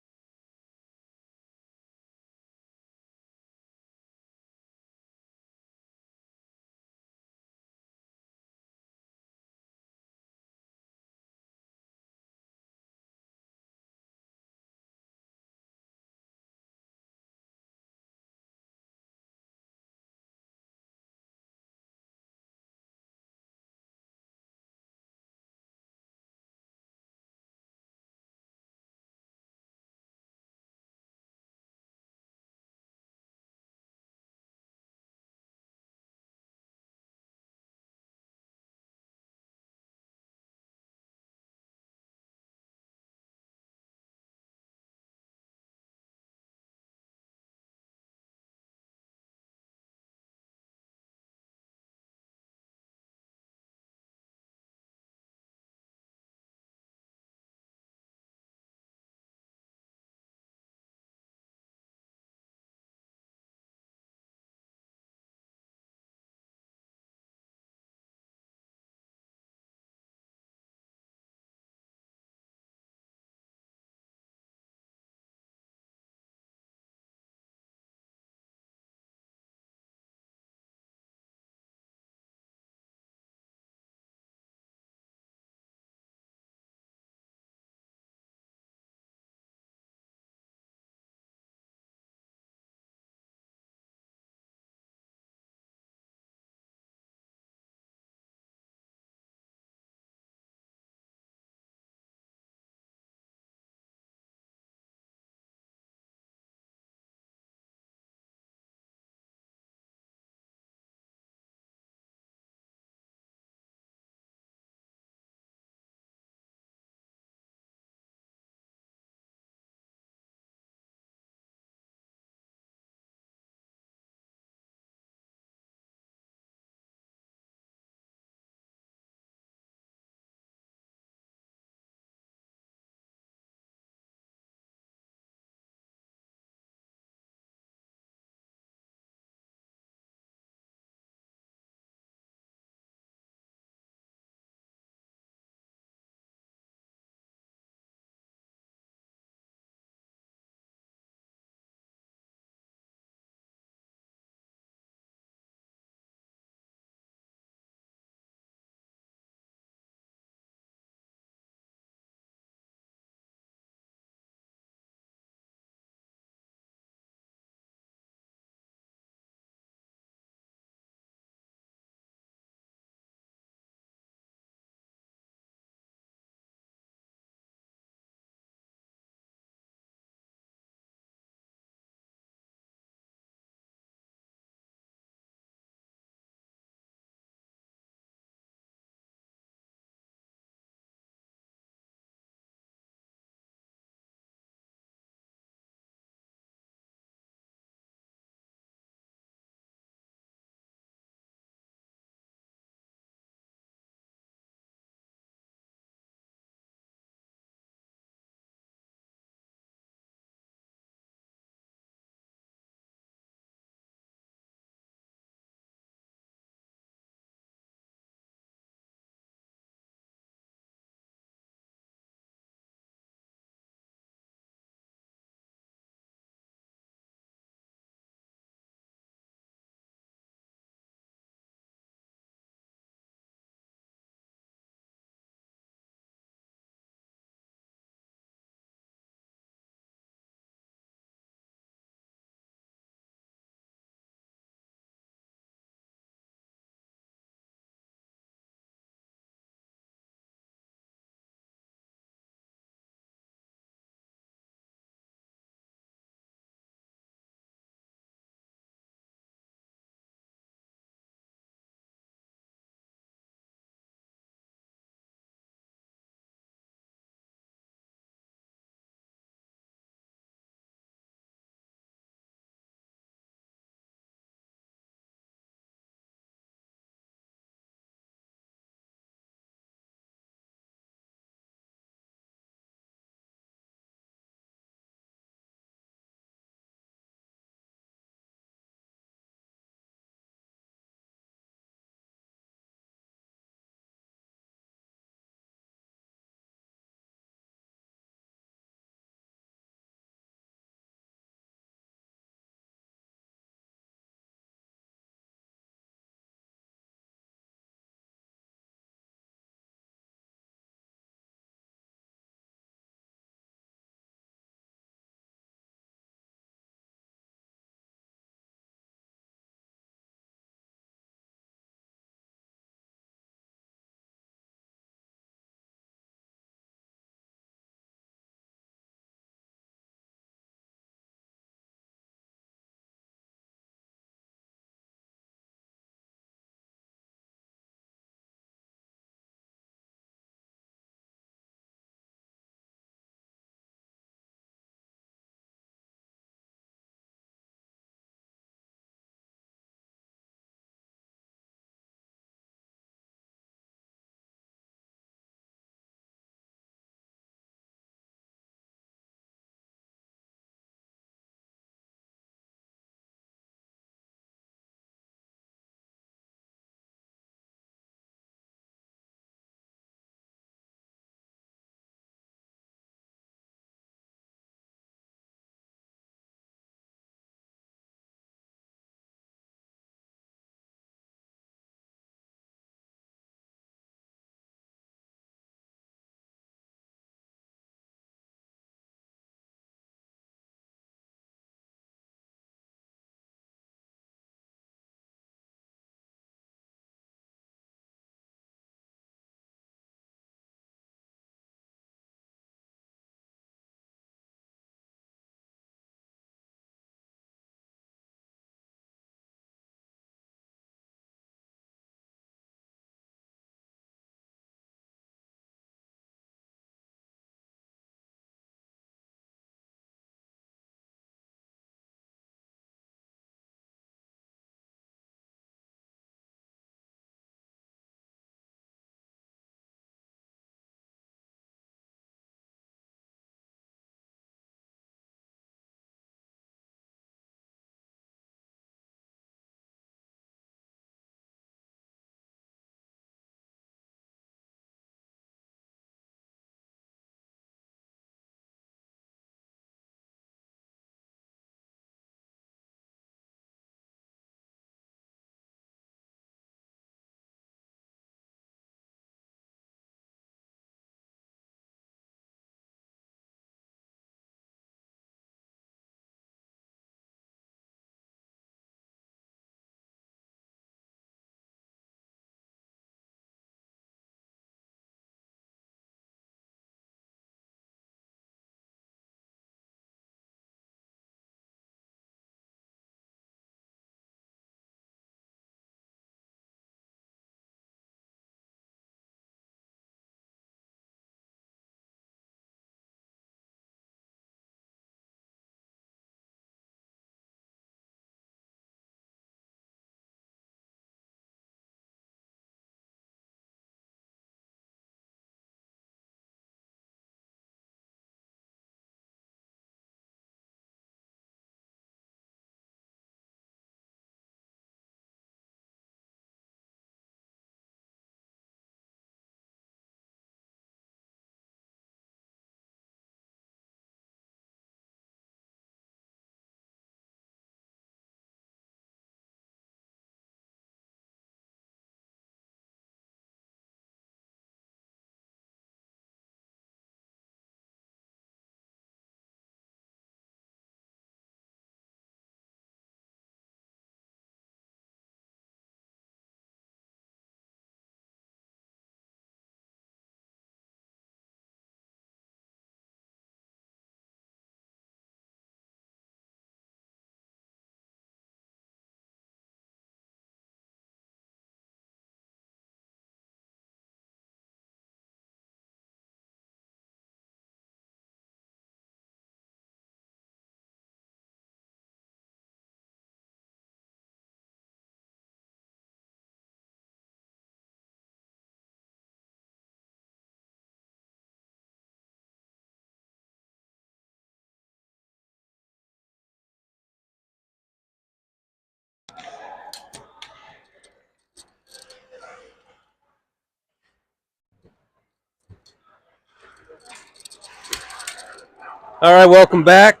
All right, welcome back.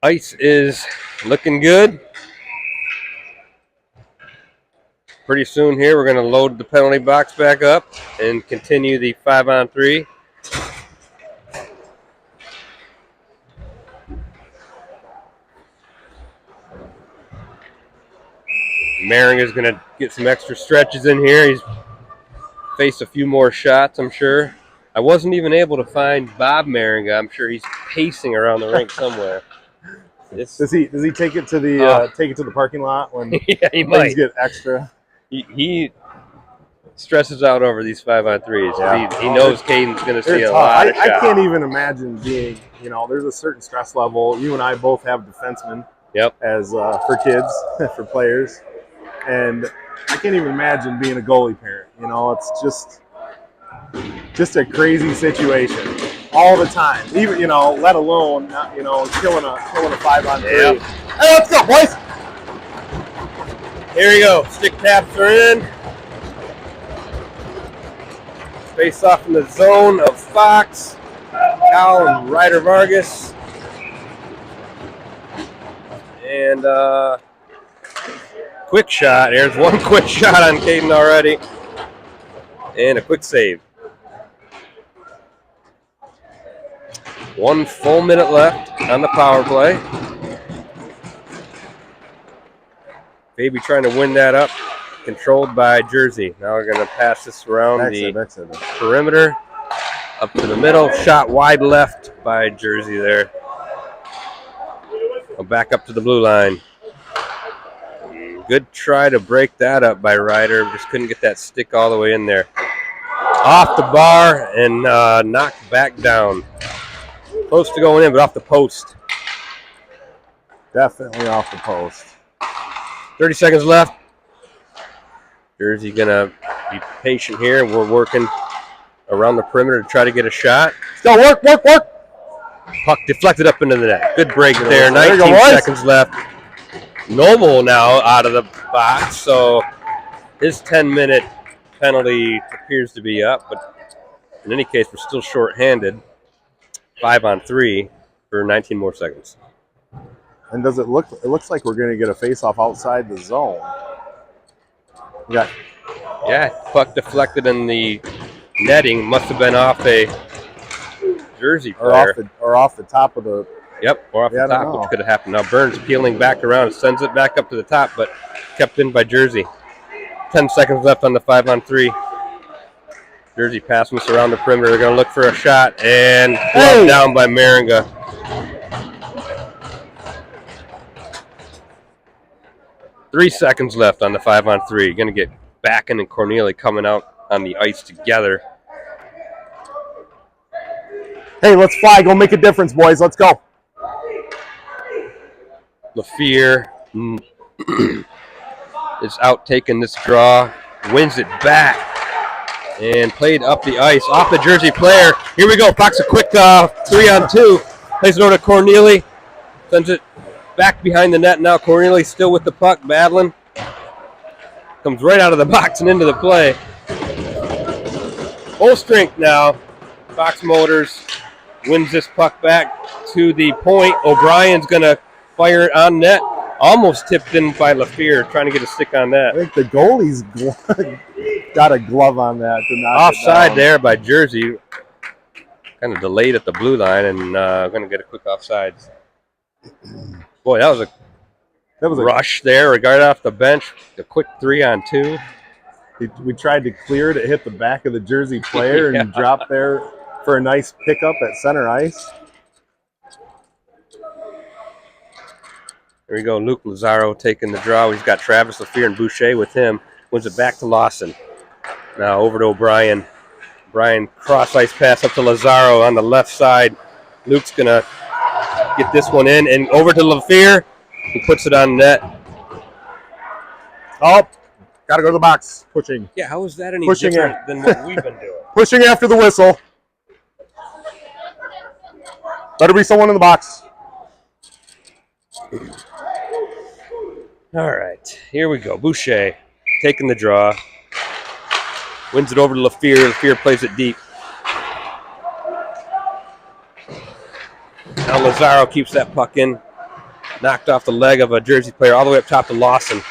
Ice is looking good. Pretty soon here, we're going to load the penalty box back up and continue the 5-on-3. Mering is going to get some extra stretches in here. He's faced a few more shots, I'm sure. I wasn't even able to find Bob Meringa. I'm sure he's pacing around the rink somewhere. Does he take it to the parking lot when yeah, he things might. get extra? He stresses out over these 5-on-3s. Yeah. He knows Caden's going to see a tough. lot of shots. I can't even imagine being, there's a certain stress level. You and I both have defensemen. Yep. As for kids, for players, and I can't even imagine being a goalie parent. It's just a crazy situation all the time. Even let alone killing a 5-on-3. Yep. Hey, let's go, boys! Here we go. Stick taps are in. Face off in the zone of Fox, Cal, and Ryder Vargas. And quick shot. There's one quick shot on Caden already. And a quick save. 1 full minute left on the power play. Baby trying to win that up. Controlled by Jersey. Now we're going to pass this around the perimeter. Up to the middle. Shot wide left by Jersey there. Back up to the blue line. Good try to break that up by Ryder. Just couldn't get that stick all the way in there. Off the bar and knocked back down. Close to going in, but off the post. Definitely off the post. 30 seconds left. Jersey going to be patient here. We're working around the perimeter to try to get a shot. Go, work! Puck deflected up into the net. Good break there. 19 go, seconds left. Noble now out of the box, so his 10-minute penalty appears to be up, but in any case, we're still short-handed. 5-on-3 for 19 more seconds. And does it look? It looks like we're going to get a face-off outside the zone. Yeah, puck deflected in the netting. Must have been off a Jersey player. Or off the top of the... Yep, or off the top, which could have happened. Now Burns peeling back around, sends it back up to the top, but kept in by Jersey. 10 seconds left on the 5-on-3. Jersey passing us around the perimeter. They're going to look for a shot, and down by Meringa. Three seconds left on the 5-on-3. Going to get Backen and Cornelia coming out on the ice together. Hey, let's fly. Go make a difference, boys. Let's go. LaFear is out taking this draw. Wins it back. And played up the ice. Off the Jersey player. Here we go. Fox a quick 3-on-2. Plays it over to Cornelia. Sends it back behind the net now. Cornelia still with the puck, battling. Comes right out of the box and into the play. Full strength now. Fox Motors wins this puck back to the point. O'Brien's going to fire it on net. Almost tipped in by LaFear, trying to get a stick on that. I think the goalie's got a glove on that to knock offside it down. there by Jersey. Kind of delayed at the blue line and going to get a quick offside. Boy, that was a rush there. Right off the bench. A quick 3-on-2. We tried to clear it. It hit the back of the Jersey player and dropped there for a nice pickup at center ice. There we go. Luke Lazaro taking the draw. He's got Travis LaFear and Boucher with him. Wins it back to Lawson. Now over to O'Brien. O'Brien cross-ice pass up to Lazaro on the left side. Luke's going to get this one in. And over to LaFear. He puts it on net. Oh, got to go to the box. Pushing. Yeah, how is that any different than what we've been doing? Pushing after the whistle. Better be someone in the box. All right, here we go. Boucher taking the draw. Wins it over to LaFear. LaFear plays it deep. Now Lazaro keeps that puck in. Knocked off the leg of a Jersey player all the way up top to Lawson.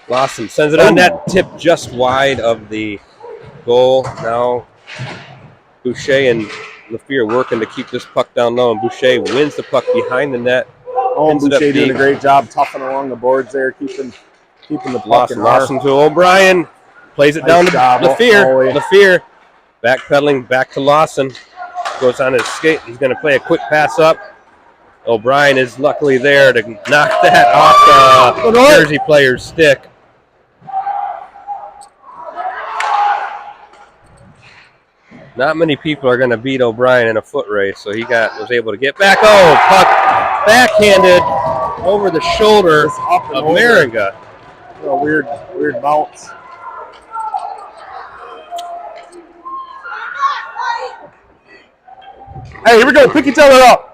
Lawson sends it on net, tip just wide of the goal. Now Boucher and LaFleur working to keep this puck down low, and Boucher wins the puck behind the net. Oh, Boucher doing a great job toughing along the boards there, keeping the puck in Lawson to O'Brien. Plays it down to LaFleur. LaFleur backpedaling back to Lawson. Goes on his skate. He's going to play a quick pass up. O'Brien is luckily there to knock that off the Jersey player's stick. Not many people are going to beat O'Brien in a foot race, so he was able to get back. Oh, puck backhanded over the shoulder of Maringa. A weird bounce. Hey, here we go. Pick each other up.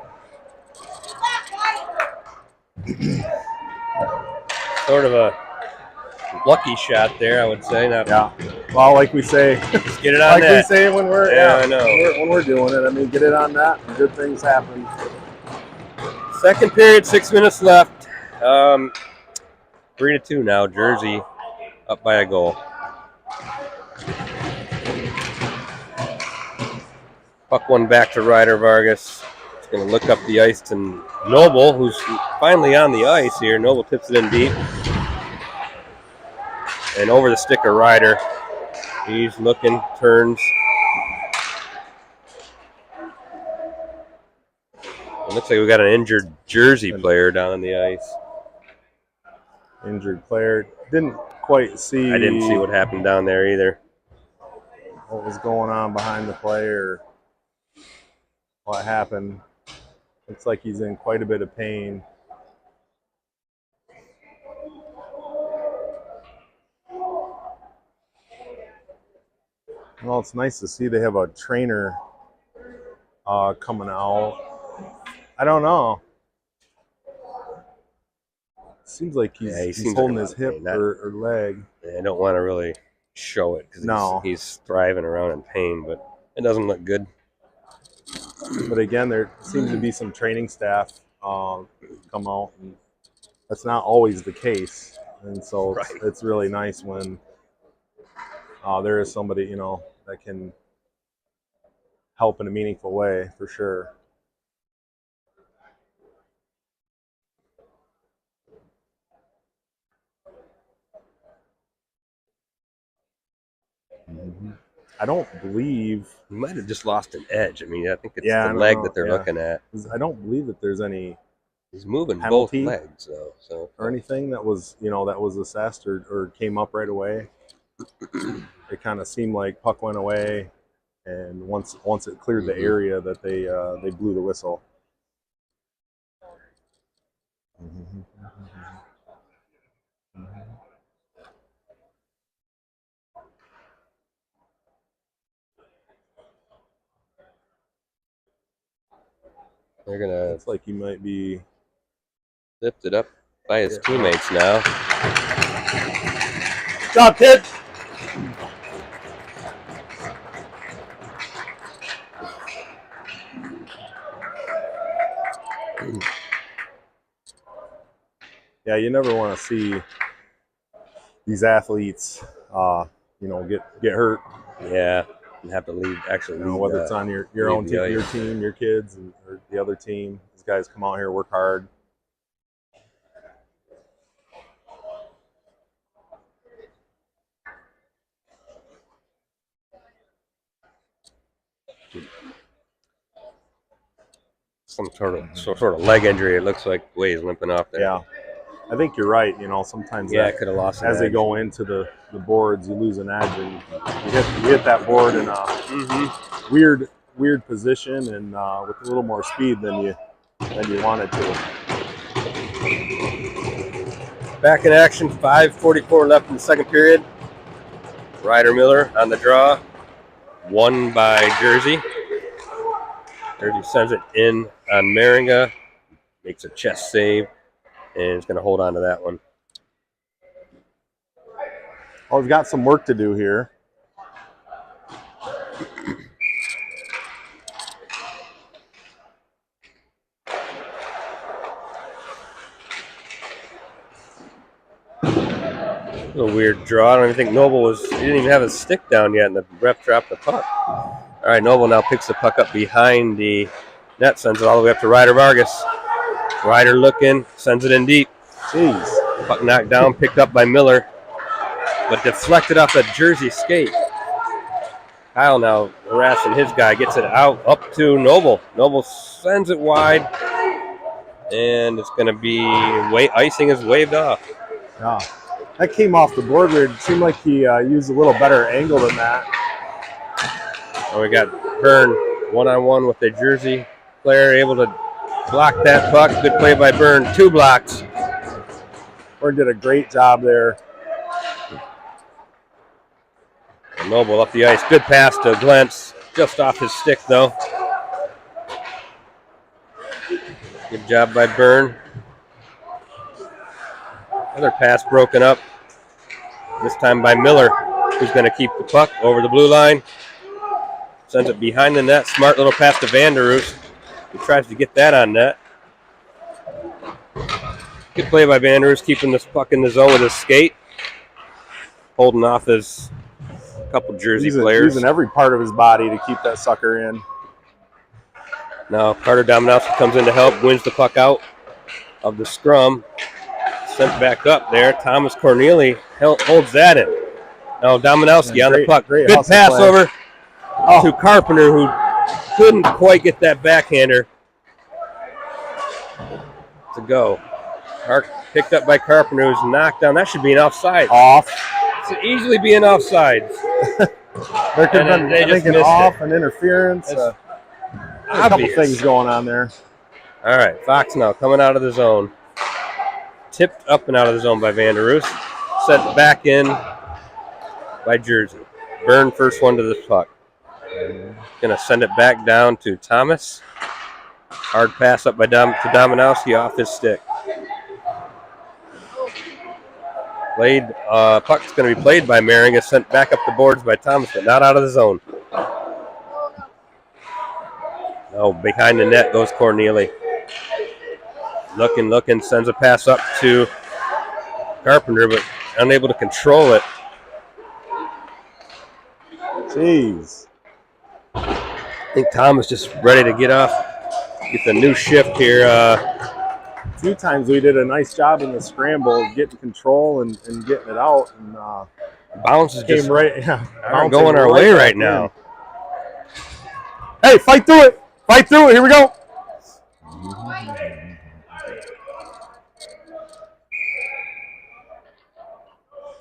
Sort of a lucky shot there, I would say. Yeah. Well, like we say, get it on like net. We say when we're I know. When we're doing it. I mean, get it on net. Good things happen. Second period, 6 minutes left. 3-2 now. Jersey up by a goal. Puck one back to Ryder Vargas. He's going to look up the ice to Noble, who's finally on the ice here. Noble tips it in deep. And over the stick of Ryder. He's looking, turns. It looks like we got an injured Jersey player down on the ice. Injured player. Didn't quite see. I didn't see what happened down there either. What was going on behind the play or what happened. Looks like he's in quite a bit of pain. Well, it's nice to see they have a trainer coming out. I don't know. Seems like he's holding his hip or leg. I don't want to really show it because he's thriving around in pain, but it doesn't look good. But again, there seems to be some training staff come out, and that's not always the case. And so it's really nice when there is somebody, that can help in a meaningful way, for sure. I don't believe he might have just lost an edge. I mean, I think it's the leg that they're looking at. I don't believe that there's any. He's moving both legs, so or anything that was that was assessed or came up right away. It kind of seemed like puck went away, and once it cleared the area, that they blew the whistle. They're gonna. Looks like he might be lifted up by his teammates now. Good job, kid. Yeah, you never want to see these athletes, get hurt. Yeah, and have to leave. Actually, whether it's on your own team, your team, your kids, or the other team. These guys come out here, work hard. Some sort of leg injury. It looks like the way he's limping off there. Yeah, I think you're right. Sometimes I could have lost as they go into the boards, you lose an edge, and you hit that board in a weird position, and with a little more speed than you wanted to. Back in action. 5:44 left in the second period. Ryder Miller on the draw. Won by Jersey. Jersey sends it in on Maringa, makes a chest save, and is going to hold on to that one. Well, we've got some work to do here. A little weird draw. I don't even think Noble was. He didn't even have his stick down yet, and the ref dropped the puck. All right, Noble now picks the puck up behind the net, sends it all the way up to Ryder Vargas. Ryder looking, sends it in deep. Jeez. Puck knocked down, picked up by Miller, but deflected off a Jersey skate. Kyle now harassing his guy, gets it out up to Noble. Noble sends it wide, and it's going to be icing is waved off. Yeah. That came off the board weird. It seemed like he used a little better angle than that. And we got Byrne one-on-one with the Jersey player, able to block that puck. Good play by Byrne. 2 blocks. Byrne did a great job there. And Noble up the ice. Good pass to Glentz. Just off his stick, though. Good job by Byrne. Another pass broken up. This time by Miller, who's going to keep the puck over the blue line. Sends it behind the net. Smart little pass to Vanderus, who tries to get that on net. Good play by Vanderus, keeping this puck in the zone with his skate. Holding off his couple Jersey players. Using every part of his body to keep that sucker in. Now Carter Dominowski comes in to help, wins the puck out of the scrum. Sent back up there. Thomas Corneli holds that in. Now Dominowski on the puck. Good pass play over to Carpenter, who couldn't quite get that backhander to go. Picked up by Carpenter, who's knocked down. That should be an offside. Off. It should easily be an offside. There could have been, I think, an off, an interference. A couple things going on there. All right, Fox now coming out of the zone. Tipped up and out of the zone by Vanderus. Sent back in by Jersey. Byrne first one to the puck. Going to send it back down to Thomas. Hard pass up by to Dominowski off his stick. Puck's going to be played by Mering. Sent back up the boards by Thomas, but not out of the zone. No, behind the net goes Corneli. Looking, sends a pass up to Carpenter, but unable to control it. Jeez. I think Tom is just ready to get the new shift here. A few times we did a nice job in the scramble, getting control and getting it out. And bounces just aren't going our way right now. Hey, fight through it! Fight through it! Here we go!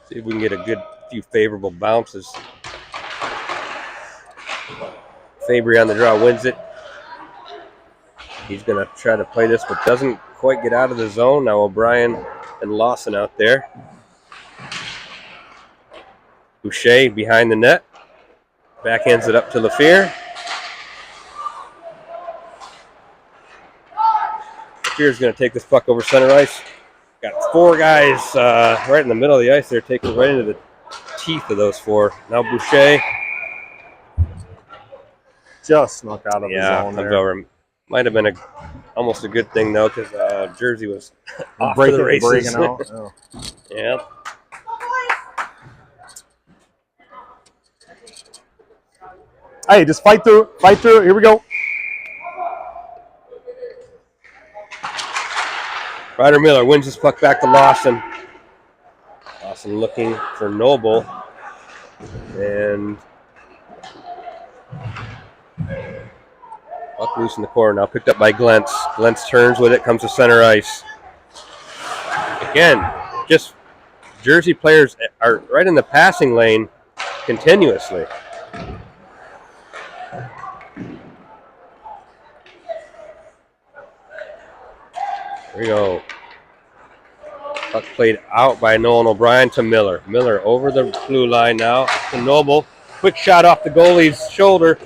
See if we can get a good few favorable bounces. Fabry on the draw wins it. He's going to try to play this, but doesn't quite get out of the zone. Now O'Brien and Lawson out there. Boucher behind the net. Backhands it up to LaFear. LaFear's going to take this puck over center ice. Got 4 guys right in the middle of the ice there, taking right into the teeth of those 4. Now Boucher. Just snuck out of the zone comes there. over. Might have been almost a good thing, though, because Jersey was off to the races. Breaking out. Oh. Yeah. Hey, just fight through it. Fight through it. Here we go. Ryder Miller wins this puck back to Lawson. Lawson looking for Noble. And puck loose in the corner now, picked up by Glentz. Glentz turns with it, comes to center ice. Again, just Jersey players are right in the passing lane continuously. There we go. Puck played out by Nolan O'Brien to Miller. Miller over the blue line now to Noble. Quick shot off the goalie's shoulder.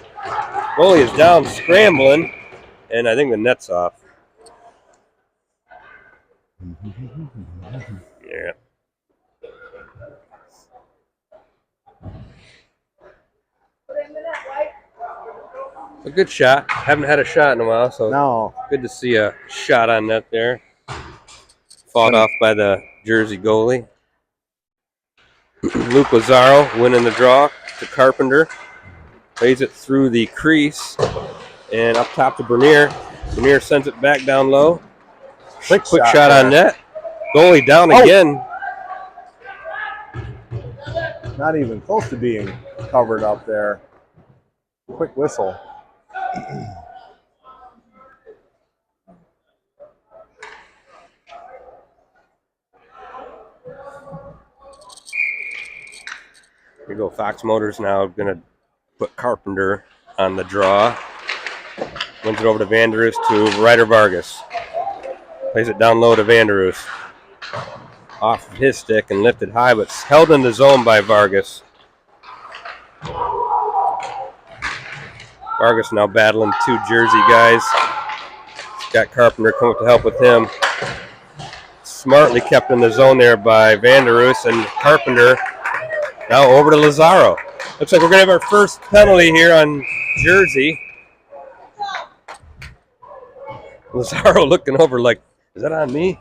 Goalie is down scrambling, and I think the net's off. Yeah. A good shot. Haven't had a shot in a while, so good to see a shot on net there. Fought off by the Jersey goalie. Luke Lazaro winning the draw to Carpenter. Plays it through the crease and up top to Bernier. Bernier sends it back down low. Quick shot on net. Goalie down again. Not even close to being covered up there. Quick whistle. Here we go. Fox Motors now going to put Carpenter on the draw. Wins it over to Vanderus to Ryder Vargas. Plays it down low to Vanderus. Off his stick and lifted high, but held in the zone by Vargas. Vargas now battling two Jersey guys. Got Carpenter come up to help with him. Smartly kept in the zone there by Vanderus, and Carpenter now over to Lazaro. Looks like we're going to have our first penalty here on Jersey. Lazaro looking over like, is that on me?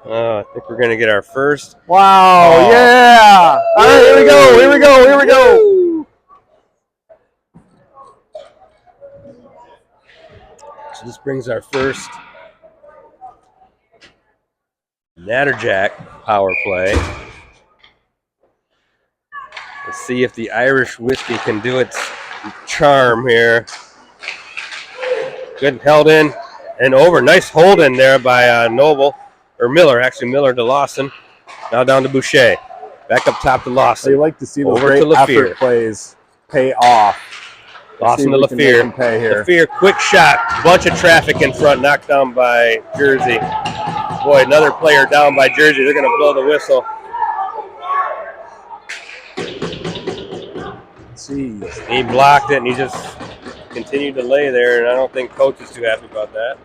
I think we're going to get our first. Wow, yeah. All right, here we go, here we go, here we go. So this brings our first Natterjack power play. Let's see if the Irish whiskey can do its charm here. Good held in and over. Nice hold in there by Noble. Or Miller, actually Miller to Lawson. Now down to Boucher. Back up top to Lawson. You like to see those great effort plays pay off. Lawson to LaFear. LaFear, quick shot. Bunch of traffic in front, knocked down by Jersey. Boy, another player down by Jersey. They're going to blow the whistle. Jeez. He blocked it, and he just continued to lay there, and I don't think coach is too happy about that.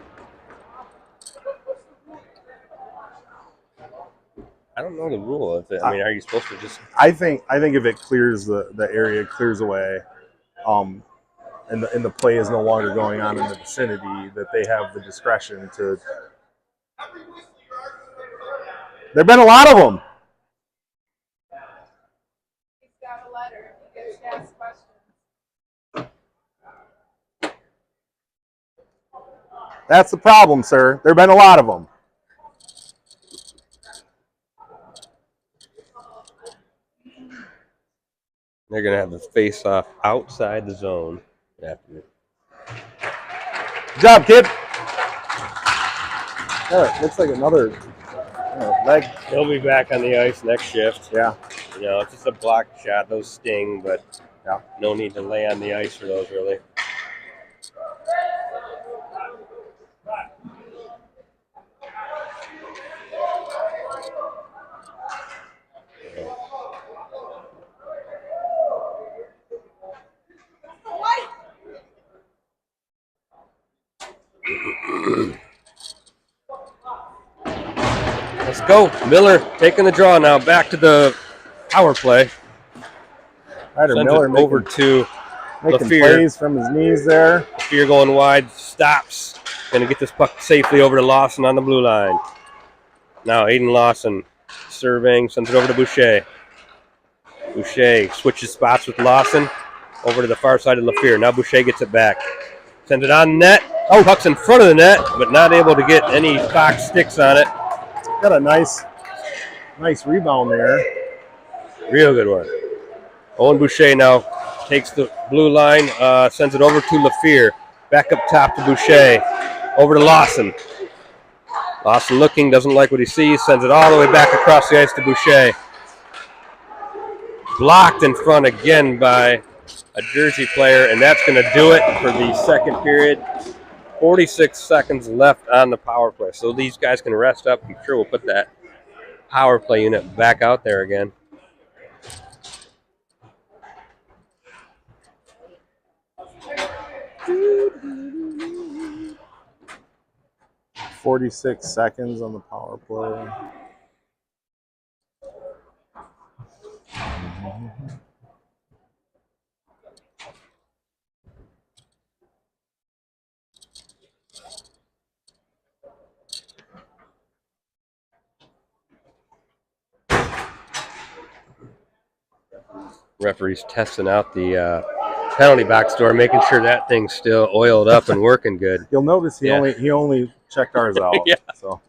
I don't know the rule of it. I mean, are you supposed to just? I think if it clears the area, clears away, and the play is no longer going on in the vicinity, that they have the discretion to. There've been a lot of them. He's got a letter. He gets to ask questions. That's the problem, sir. There've been a lot of them. They're going to have the face-off outside the zone. After. Good job, kid. Yeah, looks like another leg. He'll be back on the ice next shift. Yeah. You know, it's just a block shot. Those sting, but no need to lay on the ice for those, really. Let's go. Miller taking the draw now. Back to the power play. Ryder Miller over to making LaFear. Plays from his knees there. LaFear going wide. Stops. Going to get this puck safely over to Lawson on the blue line. Now Aiden Lawson surveying. Sends it over to Boucher. Boucher switches spots with Lawson. Over to the far side of LaFear. Now Boucher gets it back. Sends it on net. Oh, puck's in front of the net, but not able to get any Fox sticks on it. Got a nice rebound there. Real good one. Owen Boucher now takes the blue line, sends it over to LaFear. Back up top to Boucher. Over to Lawson. Lawson looking, doesn't like what he sees, sends it all the way back across the ice to Boucher. Blocked in front again by a Jersey player, and that's going to do it for the second period. 46 seconds left on the power play. So these guys can rest up. I'm sure we'll put that power play unit back out there again. $46 on the power play. Referee's testing out the penalty box door, making sure that thing's still oiled up and working good. You'll notice he only checked ours out. Yeah. So.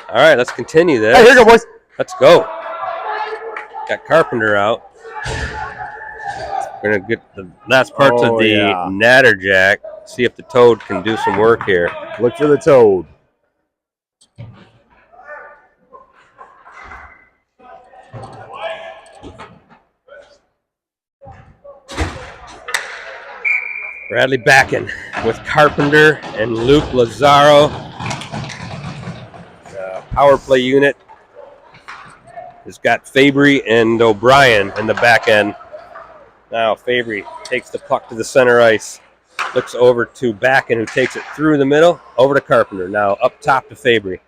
All right, let's continue this. Hey, here you go, boys. Let's go. Got Carpenter out. We're going to get the last parts of the Natterjack. See if the Toad can do some work here. Look for the Toad. Bradley backing with Carpenter and Luke Lazaro. The power play unit has got Fabry and O'Brien in the back end. Now Fabry takes the puck to the center ice. Looks over to Backen, who takes it through the middle, over to Carpenter. Now up top to Fabry.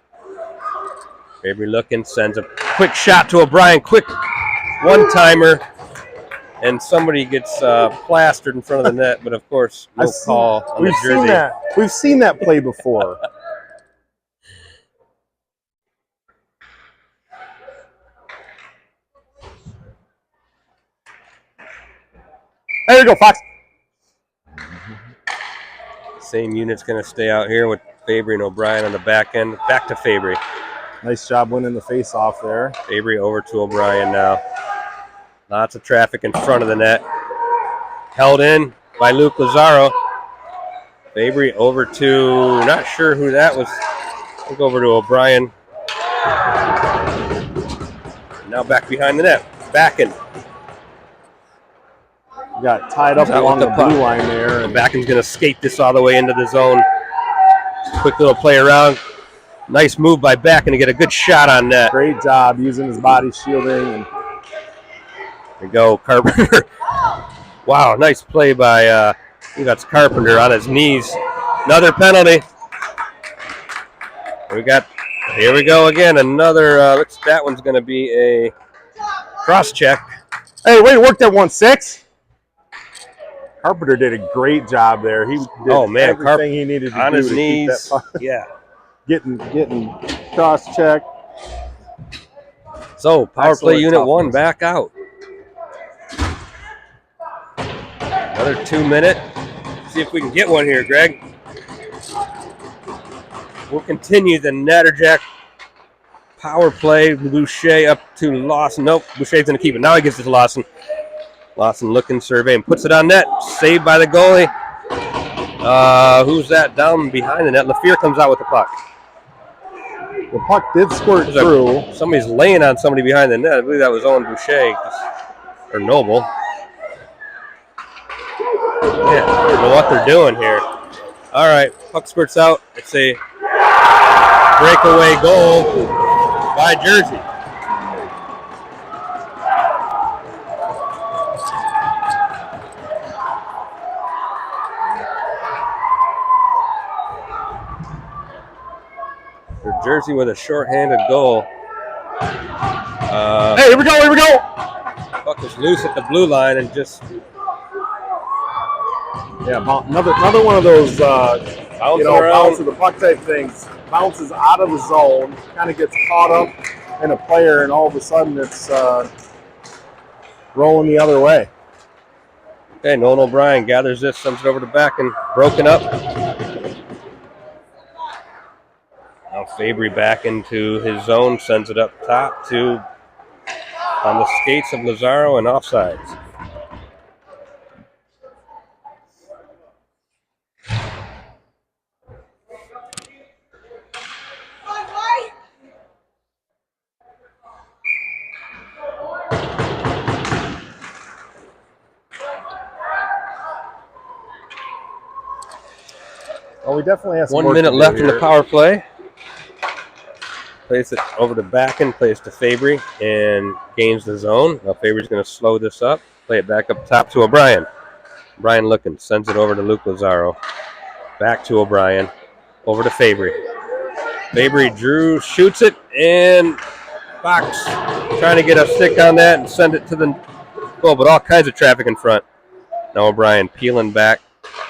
Fabry looking, sends a quick shot to O'Brien. Quick one-timer. And somebody gets plastered in front of the net, but of course, no call on the jersey. We've seen that play before. There you go, Fox. Same unit's going to stay out here with Fabry and O'Brien on the back end. Back to Fabry. Nice job winning the face-off there. Fabry over to O'Brien now. Lots of traffic in front of the net. Held in by Luke Lazaro. Fabry over to, not sure who that was. Look over to O'Brien. Now back behind the net. Backen. Got tied up along the blue line there. And Backen's going to skate this all the way into the zone. Quick little play around. Nice move by Backen to get a good shot on net. Great job using his body shielding. And there you go, Carpenter. Wow, nice play by, I think that's Carpenter on his knees. Another penalty. Here we go again. Another, that one's going to be a cross check. Hey, way to work that 1-6. Carpenter did a great job there. He did everything he needed to on do his to knees. keep that puck. Yeah. Getting cross check. So power play unit 1 back out. Another 2 minute. See if we can get one here, Greg. We'll continue the Natterjack power play. Boucher up to Lawson. Nope, Boucher's going to keep it. Now he gives it to Lawson. Lawson looking, surveying, puts it on net. Saved by the goalie. Who's that down behind the net? LaFear comes out with the puck. The puck did squirt through. Somebody's laying on somebody behind the net. I believe that was Owen Boucher or Noble. Yeah, I don't know what they're doing here. All right, puck squirts out. It's a breakaway goal by Jersey. Jersey with a shorthanded goal. Hey, here we go. Puck was loose at the blue line and just another one of those bounce of the puck type things. Bounces out of the zone, kind of gets caught up in a player, and all of a sudden it's rolling the other way. Okay, Nolan O'Brien gathers this, sends it over to back and broken up. Now Fabry back into his zone, sends it up top to on the skates of Lazaro and offsides. Well, we definitely have some 1 minute left in the power play. Plays it over to Backen, plays to Fabry, and gains the zone. Now Fabry's going to slow this up, play it back up top to O'Brien. O'Brien looking, sends it over to Luke Lazaro. Back to O'Brien, over to Fabry. Fabry drew, shoots it, and Fox trying to get a stick on that and send it to the goal, but all kinds of traffic in front. Now O'Brien peeling back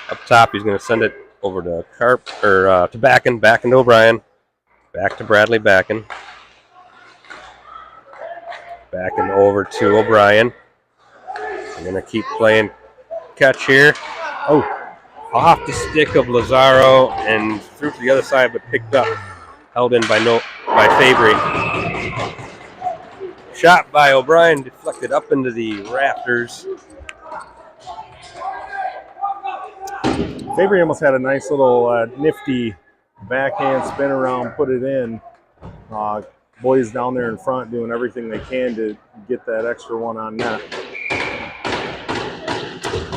up top. He's going to send it over to to Backen, Backen to O'Brien. Back to Bradley Backen. Back and over to O'Brien. I'm going to keep playing catch here. Oh, off the stick of Lazaro and through to the other side, but picked up. Held in by Fabry. Shot by O'Brien, deflected up into the rafters. Fabry almost had a nice little nifty backhand spin around, put it in. Boys down there in front doing everything they can to get that extra one on net.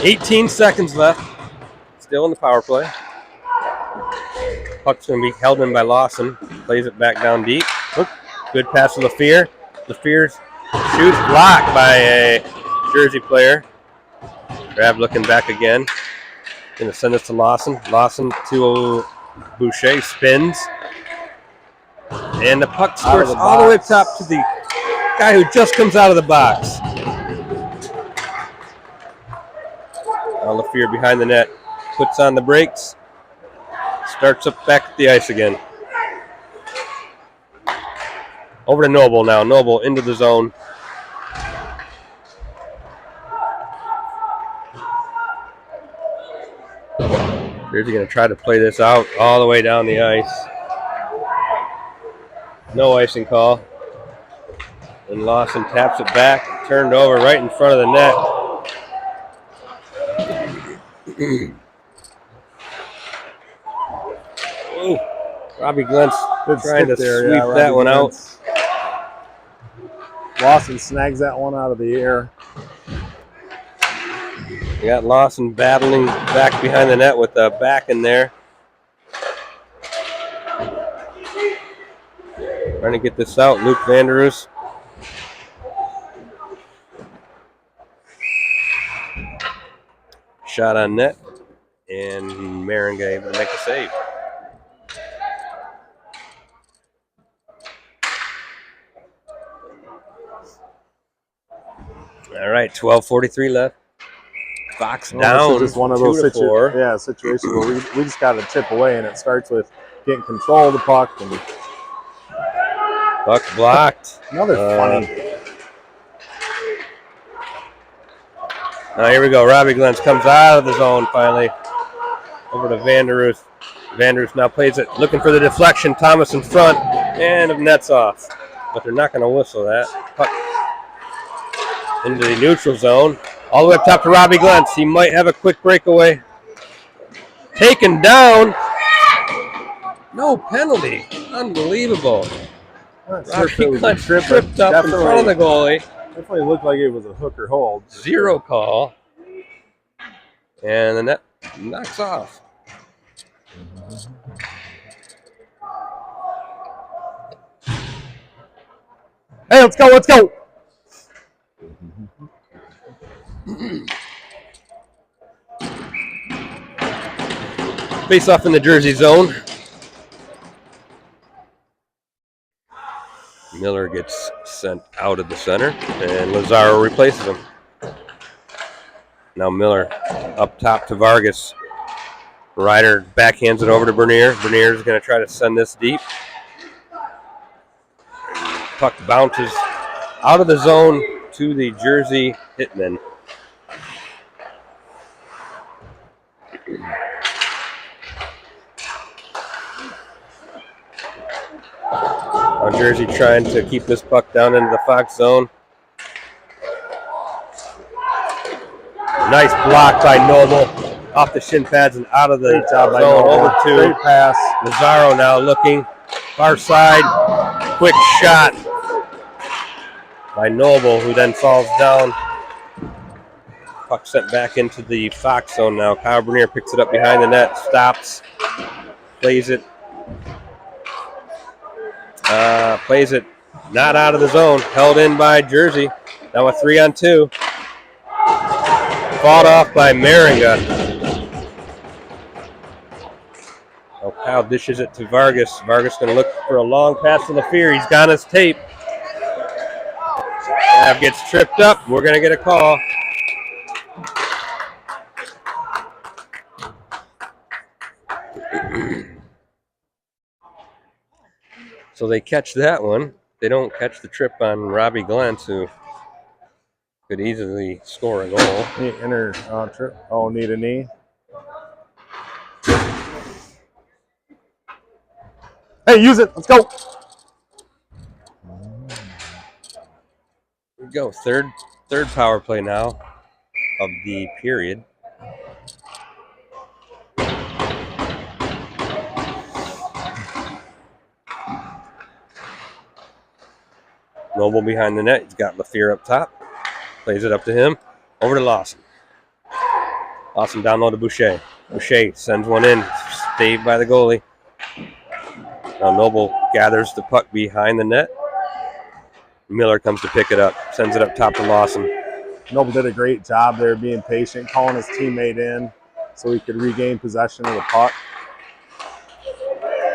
18 seconds left. Still in the power play. Puck's going to be held in by Lawson. Plays it back down deep. Good pass to LaFear. LaFear shoots, blocked by a Jersey player. Grab looking back again. Going to send this to Lawson. Lawson to Boucher. Spins. And the puck squirts all the way up top to the guy who just comes out of the box. Now LaFear behind the net. Puts on the brakes. Starts up back at the ice again. Over to Noble now. Noble into the zone. Jersey going to try to play this out all the way down the ice. No icing call. And Lawson taps it back. Turned over right in front of the net. Ooh, Robbie Glentz trying to sweep that one out. Lawson snags that one out of the air. You got Lawson battling back behind the net with the back in there. Trying to get this out. Luke Vanderus. Shot on net. And Maringa able to make the save. All right, 12:43 left. Fox down. This is just one of those situations where we just got to tip away, and it starts with getting control of the puck. And puck blocked. Another funny. Now here we go. Robbie Glentz comes out of the zone finally. Over to Vanderus. Vanderus now plays it, looking for the deflection. Thomas in front, and the net's off. But they're not going to whistle that. Puck into the neutral zone. All the way up top to Robbie Glentz. He might have a quick breakaway. Taken down. No penalty. Unbelievable. Robbie Glentz tripped up in front of the goalie. Definitely looked like it was a hook or hold. Zero call. And the net knocks off. Hey, let's go, let's go. Face off in the Jersey zone. Miller gets sent out of the center, and Lazaro replaces him. Now Miller up top to Vargas. Ryder backhands it over to Bernier. Bernier is going to try to send this deep. Puck bounces out of the zone to the Jersey Hitmen. Now Jersey trying to keep this puck down into the Fox zone. Nice block by Noble off the shin pads and out of the zone over to great pass. Lazaro now looking far side. Quick shot by Noble, who then falls down. Puck sent back into the Fox zone now. Kyle Bernier picks it up behind the net, stops, plays it. Plays it not out of the zone, held in by Jersey. Now a 3-on-2. Fought off by Maringa. Oh, Kyle dishes it to Vargas. Vargas going to look for a long pass to LaFear. He's got his tape. Av gets tripped up. We're going to get a call. So they catch that one. they don't catch the trip on Robbie Glantz, who could easily score a goal. Trip. Oh, need a knee. Hey, use it. Let's go. Here we go. Third power play now of the period. Noble behind the net. He's got LaFear up top. Plays it up to him. Over to Lawson. Lawson down low to Boucher. Boucher sends one in. Saved by the goalie. Now Noble gathers the puck behind the net. Miller comes to pick it up. Sends it up top to Lawson. Noble did a great job there being patient, calling his teammate in so he could regain possession of the puck.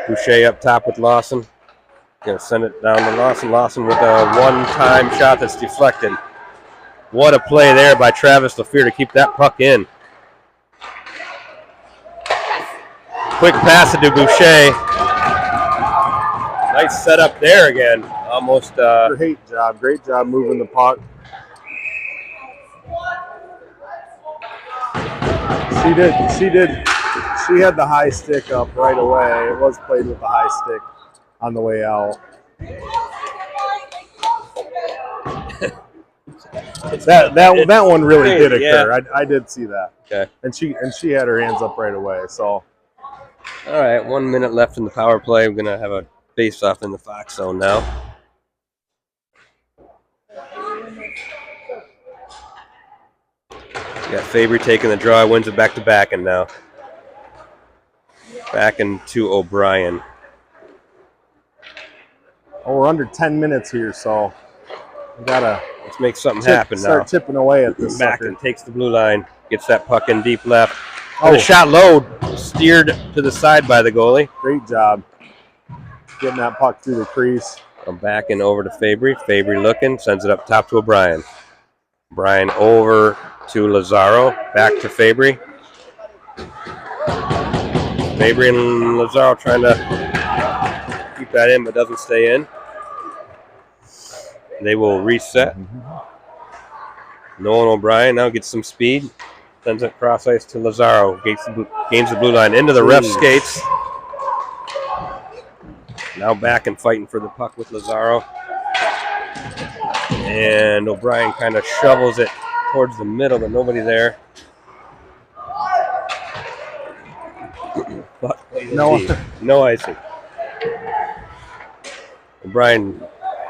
Boucher up top with Lawson. Going to send it down to Lawson. Lawson with a one-time shot that's deflected. What a play there by Travis LaFear to keep that puck in. Quick pass to Boucher. Nice setup there again. Almost. Great job moving the puck. She had the high stick up right away. It was played with the high stick on the way out. that one really did occur. Yeah. I did see that. Okay. And she had her hands up right away. So. All right, 1 minute left in the power play. We're gonna have a face-off in the Fox zone now. Got Fabry taking the draw, wins it back-to-back, and now back into O'Brien. Oh, we're under 10 minutes here, so we gotta let's make something happen now. Start tipping away at this back sucker. And takes the blue line, gets that puck in deep left. Oh, the shot low, steered to the side by the goalie. Great job getting that puck through the crease. I'm back and over to Fabry. Fabry looking, sends it up top to O'Brien. O'Brien over to Lazaro, back to Fabry. Fabry and Lazaro trying to keep that in, but doesn't stay in. They will reset. Nolan O'Brien now gets some speed. Sends it cross ice to Lazaro. Gains the blue line into the ref skates. Now back and fighting for the puck with Lazaro. And O'Brien kind of shovels it towards the middle, but nobody there. No icing. O'Brien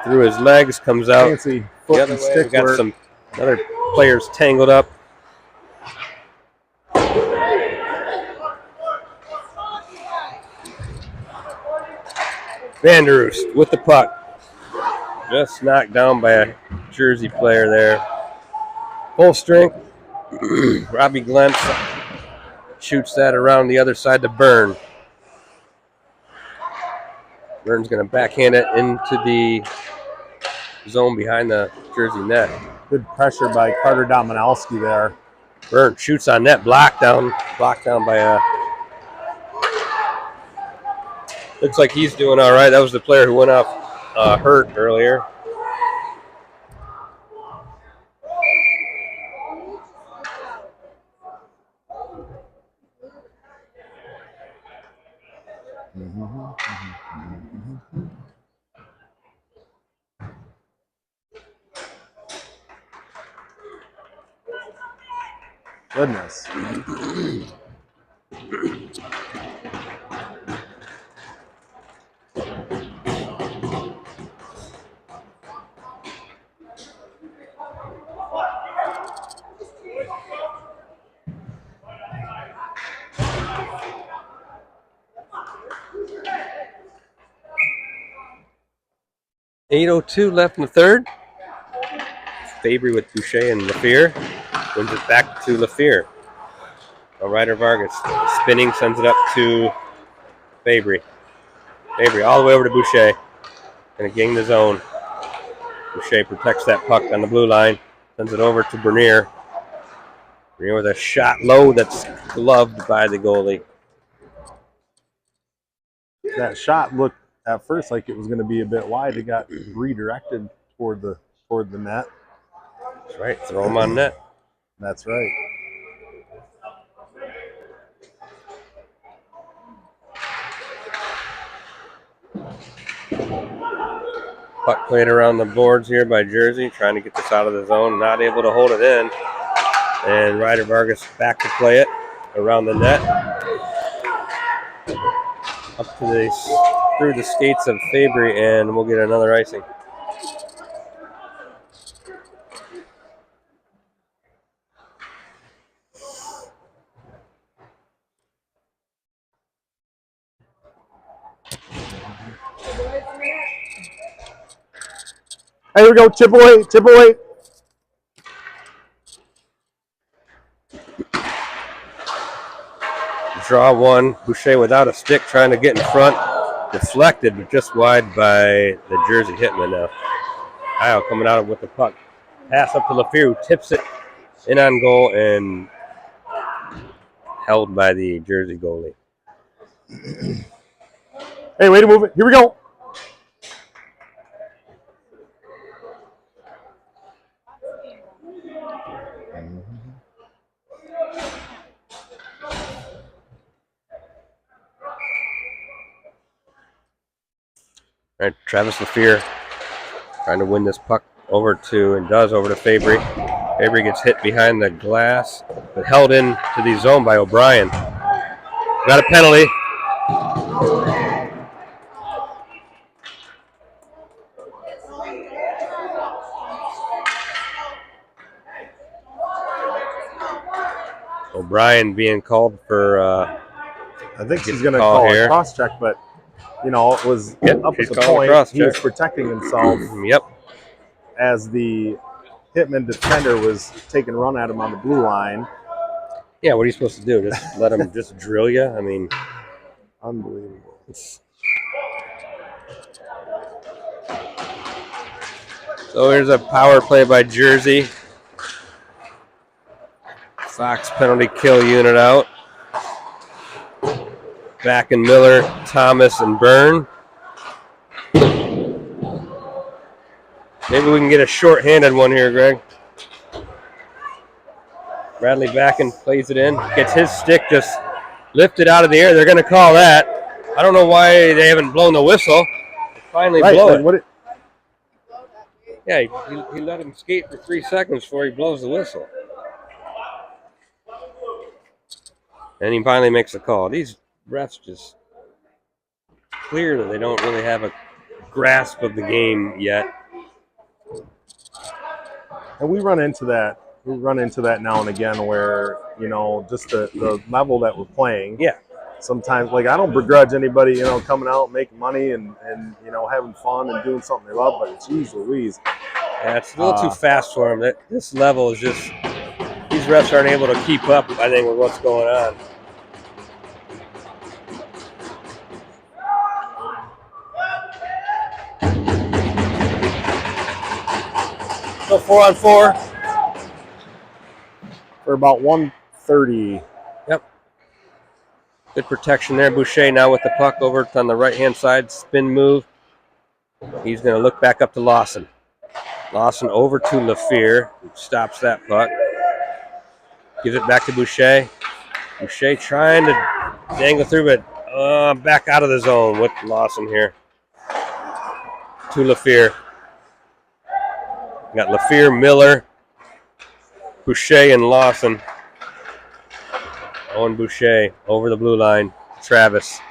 through his legs, comes out. Fancy foot the other and way. stick We got work. some other players tangled up. Vanderoost with the puck. Just knocked down by a Jersey player there. Full strength. Robbie Glantz shoots that around the other side to Byrne. Byrne's going to backhand it into the zone behind the Jersey net. Good pressure by Carter Dominowski there. Byrne shoots on net, blocked down by a. Looks like he's doing all right. That was the player who went off hurt earlier. Goodness. .802 left in the third. Fabry with Boucher and LaFear. Wins it back to LaFear. Ryder Vargas spinning, sends it up to Fabry. Fabry all the way over to Boucher. Going to gain the zone. Boucher protects that puck on the blue line. Sends it over to Bernier. Bernier with a shot low that's gloved by the goalie. That shot looked at first like it was going to be a bit wide. It got redirected toward the net. That's right. Throw them on net. That's right. Puck played around the boards here by Jersey, trying to get this out of the zone. Not able to hold it in. And Ryder Vargas back to play it around the net. Up to through the skates of Fabry, and we'll get another icing. Hey, here we go. Chip away. Chip away. Draw one. Boucher without a stick, trying to get in front. Deflected, but just wide by the Jersey Hitman now. Kyle coming out with the puck. Pass up to LaFleur, who tips it in on goal and held by the Jersey goalie. Hey, way to move it. Here we go. All right, Travis LaFleur trying to win this puck over to Fabry. Fabry gets hit behind the glass, but held in to the zone by O'Brien. Got a penalty. O'Brien being called for. I think she's going to call a cross check, but you know it was up at the point. He was protecting himself. Yep. As the Hitman defender was taking a run at him on the blue line. Yeah, what are you supposed to do? Just let him just drill you? I mean, unbelievable. So here's a power play by Jersey. Fox penalty kill unit out. Back in Miller, Thomas, and Byrne. Maybe we can get a short-handed one here, Greg. Bradley back and plays it in. Gets his stick just lifted out of the air. They're going to call that. I don't know why they haven't blown the whistle. They finally blow it. Yeah, he let him skate for 3 seconds before he blows the whistle. And he finally makes the call. These refs just clear that they don't really have a grasp of the game yet. And we run into that. We run into that now and again where, you know, just the level that we're playing. Yeah. Sometimes, like, I don't begrudge anybody, you know, coming out, making money and you know, having fun and doing something they love, but geez Louise. Yeah, it's a little too fast for them. This level is just, these refs aren't able to keep up, I think, with what's going on. So 4-on-4. For about 1:30. Yep. Good protection there. Boucher now with the puck over on the right-hand side. Spin move. He's going to look back up to Lawson. Lawson over to LaFleur, who stops that puck. Gives it back to Boucher. Boucher trying to dangle through, but back out of the zone with Lawson here. To LaFleur. Got LaFleur, Miller, Boucher, and Lawson. Owen Boucher over the blue line. Travis.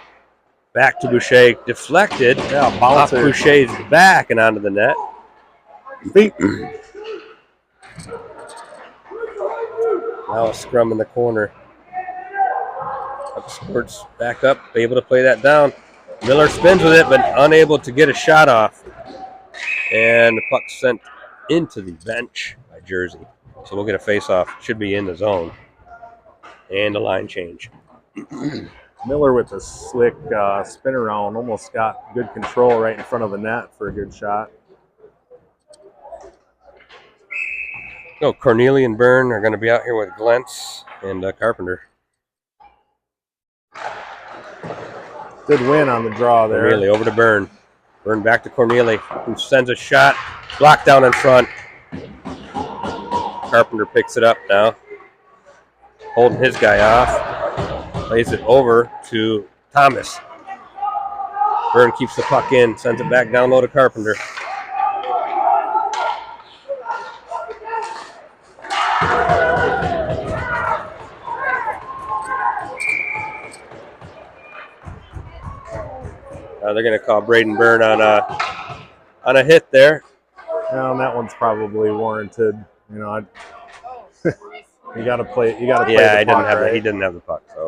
Back to Boucher. Deflected. Yeah, off Boucher's back and onto the net. Feet. Now a scrum in the corner. Up squirts back up. Able to play that down. Miller spins with it, but unable to get a shot off. And the puck sent into the bench by Jersey. So we'll get a face-off. Should be in the zone. And a line change. Miller with a slick spin around. Almost got good control right in front of the net for a good shot. No, Cornelia and Byrne are going to be out here with Glentz and Carpenter. Good win on the draw there. Cornelia over to Byrne. Byrne back to Cornelia, who sends a shot. Blocked down in front. Carpenter picks it up now. Holding his guy off. Plays it over to Thomas. Byrne keeps the puck in. Sends it back down low to Carpenter. They're going to call Braden Byrne on a hit there. Well, that one's probably warranted. You know, you got to play. You got to play. Yeah, the puck, right? he didn't have the puck. So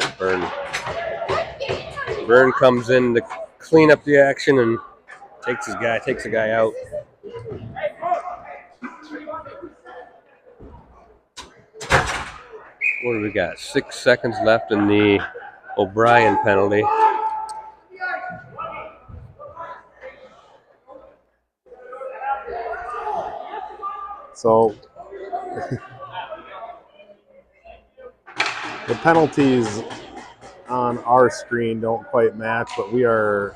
Byrne comes in to clean up the action and takes the guy out. What do we got? 6 seconds left in the O'Brien penalty. So the penalties on our screen don't quite match, but we are.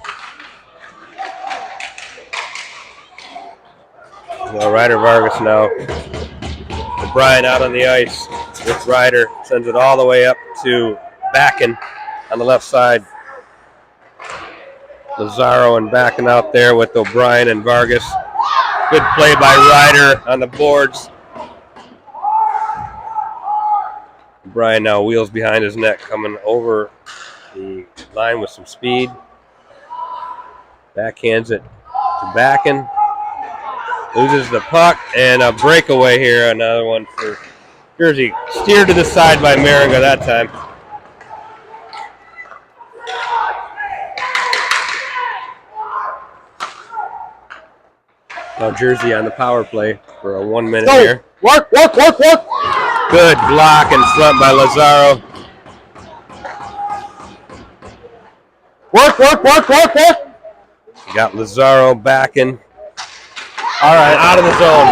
Well, Ryder Vargas now. O'Brien out on the ice with Ryder. Sends it all the way up to Backen on the left side. Lazaro and Backen out there with O'Brien and Vargas. Good play by Ryder on the boards. O'Brien now wheels behind his net, coming over the line with some speed. Backhands it to Backen. Loses the puck, and a breakaway here. Another one for Jersey. Steered to the side by Maringa that time. Now Jersey on the power play for a 1 minute here. Work! Good block in front by Lazaro. Work! Got Lazaro backing. All right, Out of the zone.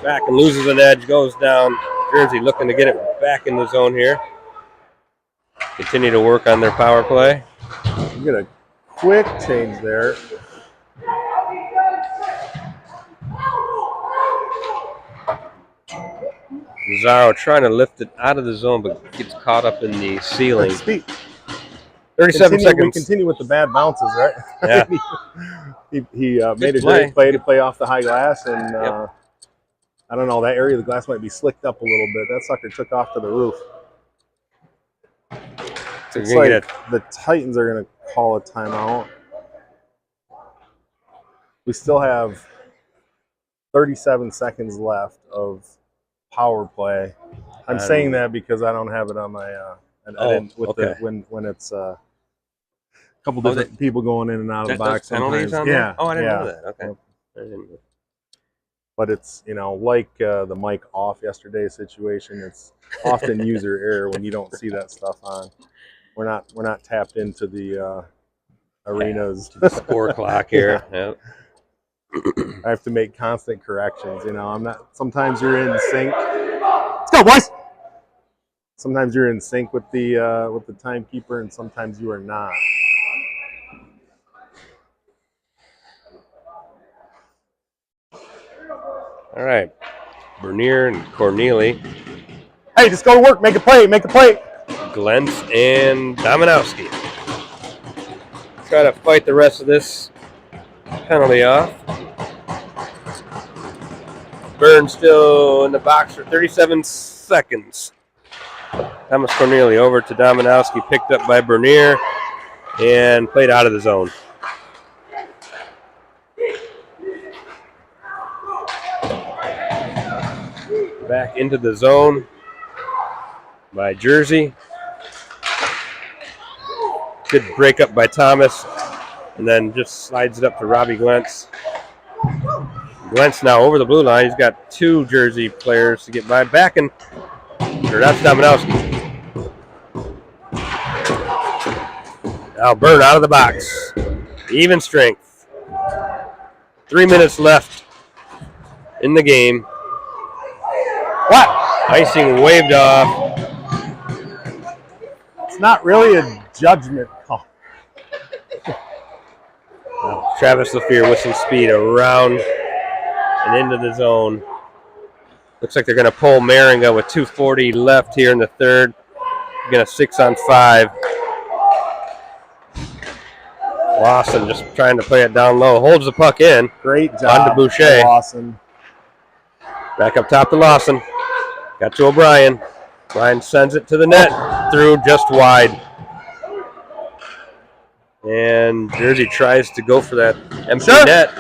Back and loses an edge, goes down. Jersey looking to get it back in the zone here. Continue to work on their power play. You get a quick change there. Lazaro trying to lift it out of the zone, but gets caught up in the ceiling. 37 seconds. We continue with the bad bounces, right? Yeah. he made a great play to play off the high glass, and Yep. I don't know, that area of the glass might be slicked up a little bit. That sucker took off to the roof. So It's like the Titans are going to call a timeout. We still have 37 seconds left of power play. I'm saying that because I don't have it on my when it's a couple different people going in and out of the box sometimes. On yeah. there? Oh, I didn't know that. Okay. Yep. I didn't know. But it's, like the mic off yesterday situation, it's often user error when you don't see that stuff on. We're not tapped into the arenas. Score clock here. Yep. I have to make constant corrections. I'm not. Sometimes you're in sync. Let's go, boys. Sometimes you're in sync with the timekeeper, and sometimes you are not. All right. Bernier and Corneli. Hey, just go to work. Make a play. Glentz and Dominowski. Try to fight the rest of this penalty off. Byrne still in the box for 37 seconds. Thomas Corneli over to Dominowski, picked up by Bernier and played out of the zone. Back into the zone by Jersey. Good break up by Thomas, and then just slides it up to Robbie Glentz. Glentz now over the blue line. He's got two Jersey players to get by. Back and that's Dominowski. Now Byrne out of the box. Even strength. 3 minutes left in the game. What? Icing waved off. It's not really a judgment call. Travis LaFear with some speed around and into the zone. Looks like they're going to pull Maringa with 2:40 left here in the third. Going to 6-on-5. Lawson just trying to play it down low. Holds the puck in. Great job. On to Boucher. Lawson. Back up top to Lawson. Got to O'Brien. O'Brien sends it to the net. Through just wide. And Jersey tries to go for that empty net.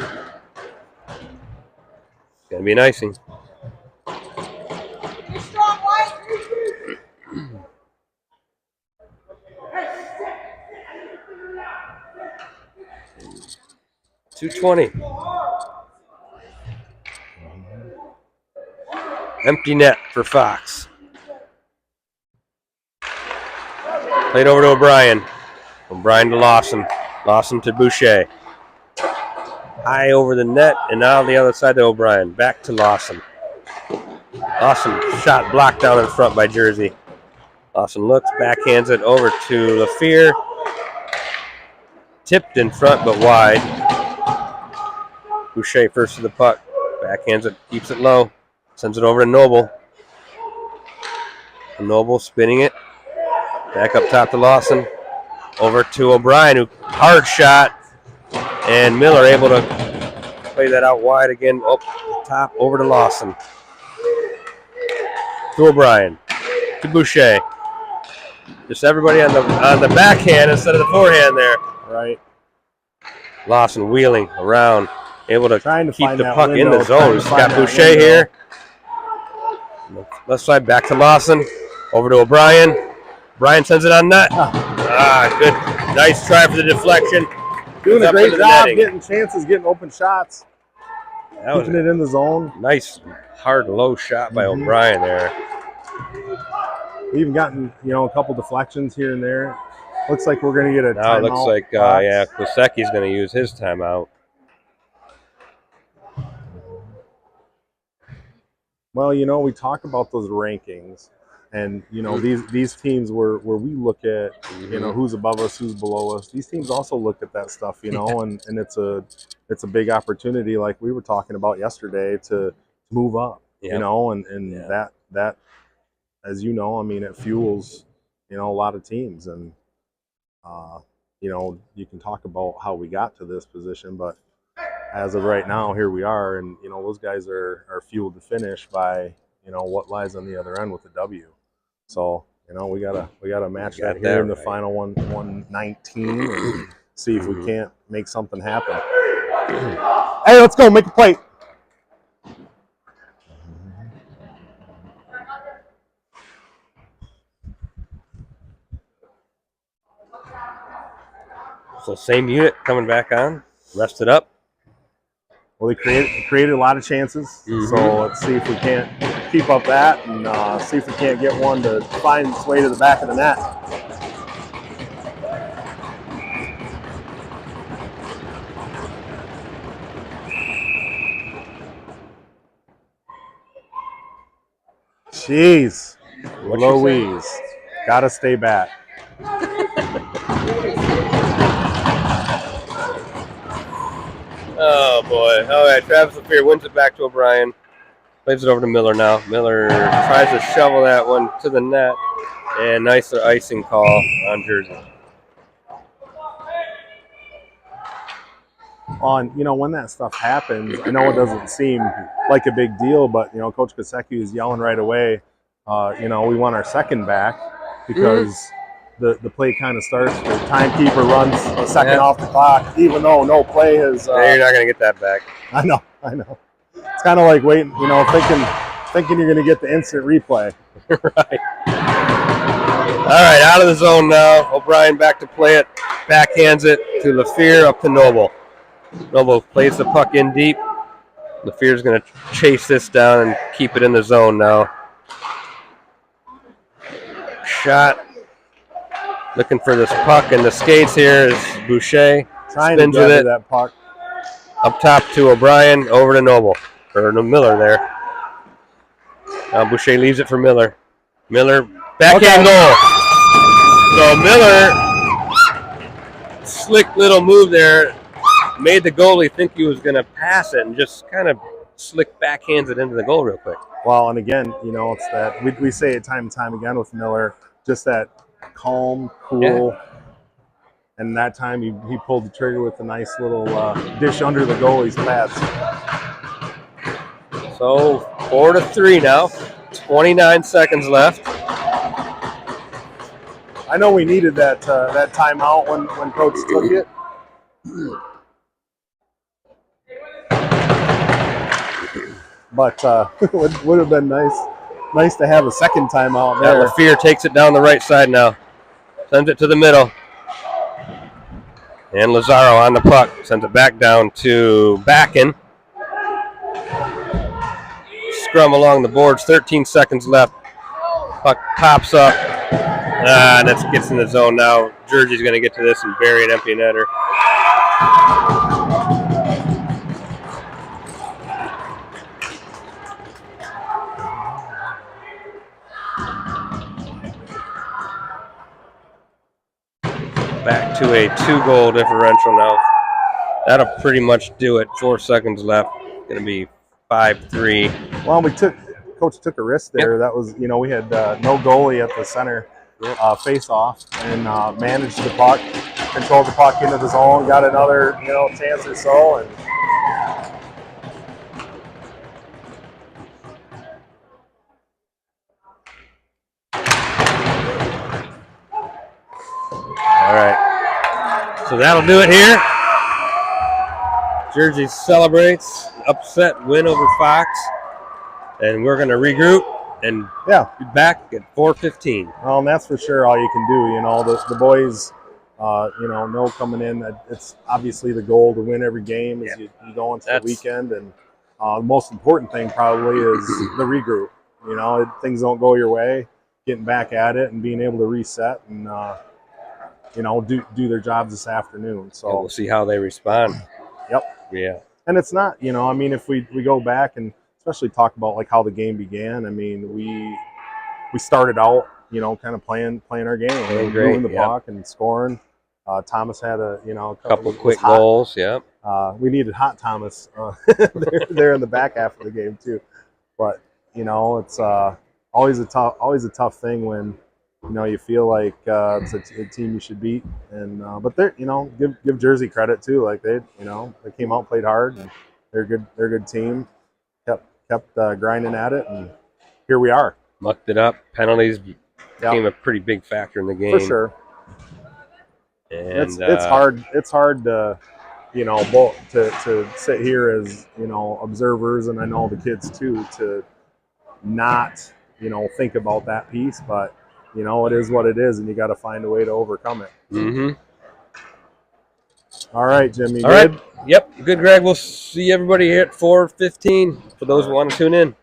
It's going to be an icing. .220. Empty net for Fox. Played over to O'Brien. O'Brien to Lawson. Lawson to Boucher. High over the net and now on the other side to O'Brien. Back to Lawson. Lawson shot blocked down in front by Jersey. Lawson looks, backhands it over to LaFear. Tipped in front but wide. Boucher first to the puck. Backhands it, keeps it low. Sends it over to Noble. Noble spinning it. Back up top to Lawson. Over to O'Brien, who hard shot. And Miller able to play that out wide again. Up top over to Lawson. To O'Brien. To Boucher. Just everybody on the backhand instead of the forehand there. Right. Lawson wheeling around. Able to keep the puck in the zone. He's got Boucher here. Left side back to Lawson. Over to O'Brien. O'Brien sends it on net. Good. Nice try for the deflection. Doing a great job getting chances, getting open shots. Keeping it in the zone. Nice, hard, low shot by O'Brien there. We've even gotten, a couple deflections here and there. Looks like we're going to get a timeout. Now it looks like, Kosecki's going to use his timeout. Well, we talk about those rankings, and these teams where we look at who's above us, who's below us. These teams also look at that stuff, and it's a big opportunity, like we were talking about yesterday, to move up, that as it fuels a lot of teams, and you can talk about how we got to this position, but as of right now, here we are, and those guys are fueled to finish by what lies on the other end with the W. So we gotta match that here in the final 119 and see if we can't make something happen. Hey, let's go make a play. So same unit coming back on, rested up. Well, they created a lot of chances, so let's see if we can't keep up that and see if we can't get one to find its way to the back of the net. Jeez, Louise, gotta stay back. Oh, boy. All right, Travis LaFear wins it back to O'Brien. Plays it over to Miller now. Miller tries to shovel that one to the net. And nice icing call on Jersey. When that stuff happens, I know it doesn't seem like a big deal, but, Coach Kosecki is yelling right away, we want our second back because the play kind of starts. The timekeeper runs a second off the clock, even though no play has. You're not going to get that back. I know. It's kind of like waiting, thinking you're going to get the instant replay. Right. All right, out of the zone now. O'Brien back to play it. Backhands it to LaFear up to Noble. Noble plays the puck in deep. LaFear's going to chase this down and keep it in the zone now. Shot. Looking for this puck in the skates here is Boucher. Trying to get that puck. Up top to O'Brien, over to Noble. Or to Miller there. Now Boucher leaves it for Miller. Miller, backhand goal. So Miller, slick little move there. made the goalie think he was going to pass it and just kind of slick backhands it into the goal real quick. Well, and again, it's that we say it time and time again with Miller, just that calm, cool. Yeah. And that time he pulled the trigger with a nice little dish under the goalie's pads. So 4-3 now. 29 seconds left. I know we needed that timeout when Coach took it. But would have been nice to have a second timeout there. Now LaFear takes it down the right side now. Sends it to the middle. And Lazaro on the puck. Sends it back down to Backen. Scrum along the boards. 13 seconds left. Puck pops up. And it gets in the zone now. Jersey's going to get to this and bury an empty netter. Back to a 2-goal differential now. That'll pretty much do it. 4 seconds left. Going to be 5-3. Well, Coach took a risk there. Yep. That was, we had no goalie at the center face-off and managed the puck, controlled the puck into the zone, got another, chance or so. And all right. So that'll do it here. Jersey celebrates upset win over Fox. And we're going to regroup and be back at 4:15. Well, and that's for sure all you can do. The boys, know coming in that it's obviously the goal to win every game as you go into the weekend. And the most important thing probably is the regroup. Things don't go your way, getting back at it and being able to reset and, do their jobs this afternoon. So we'll see how they respond. Yep. Yeah. And it's not, if we go back and especially talk about like how the game began. I mean, we started out, kind of playing our game, moving the puck and scoring. Thomas had a couple quick goals. Yeah. We needed hot Thomas there in the back half of the game too. But it's always a tough thing when you feel like it's a team you should beat. And but they're give Jersey credit too. Like they came out, played hard, and they're a good team. Kept grinding at it, and here we are. Mucked it up. Penalties became a pretty big factor in the game. For sure. And it's hard. It's hard to, both to sit here as observers, and I know the kids too, to not think about that piece. But it is what it is, and you got to find a way to overcome it. Mm-hmm. All right, Jimmy. All right. Yep. Good, Greg. We'll see everybody here at 4:15 for those who want to tune in.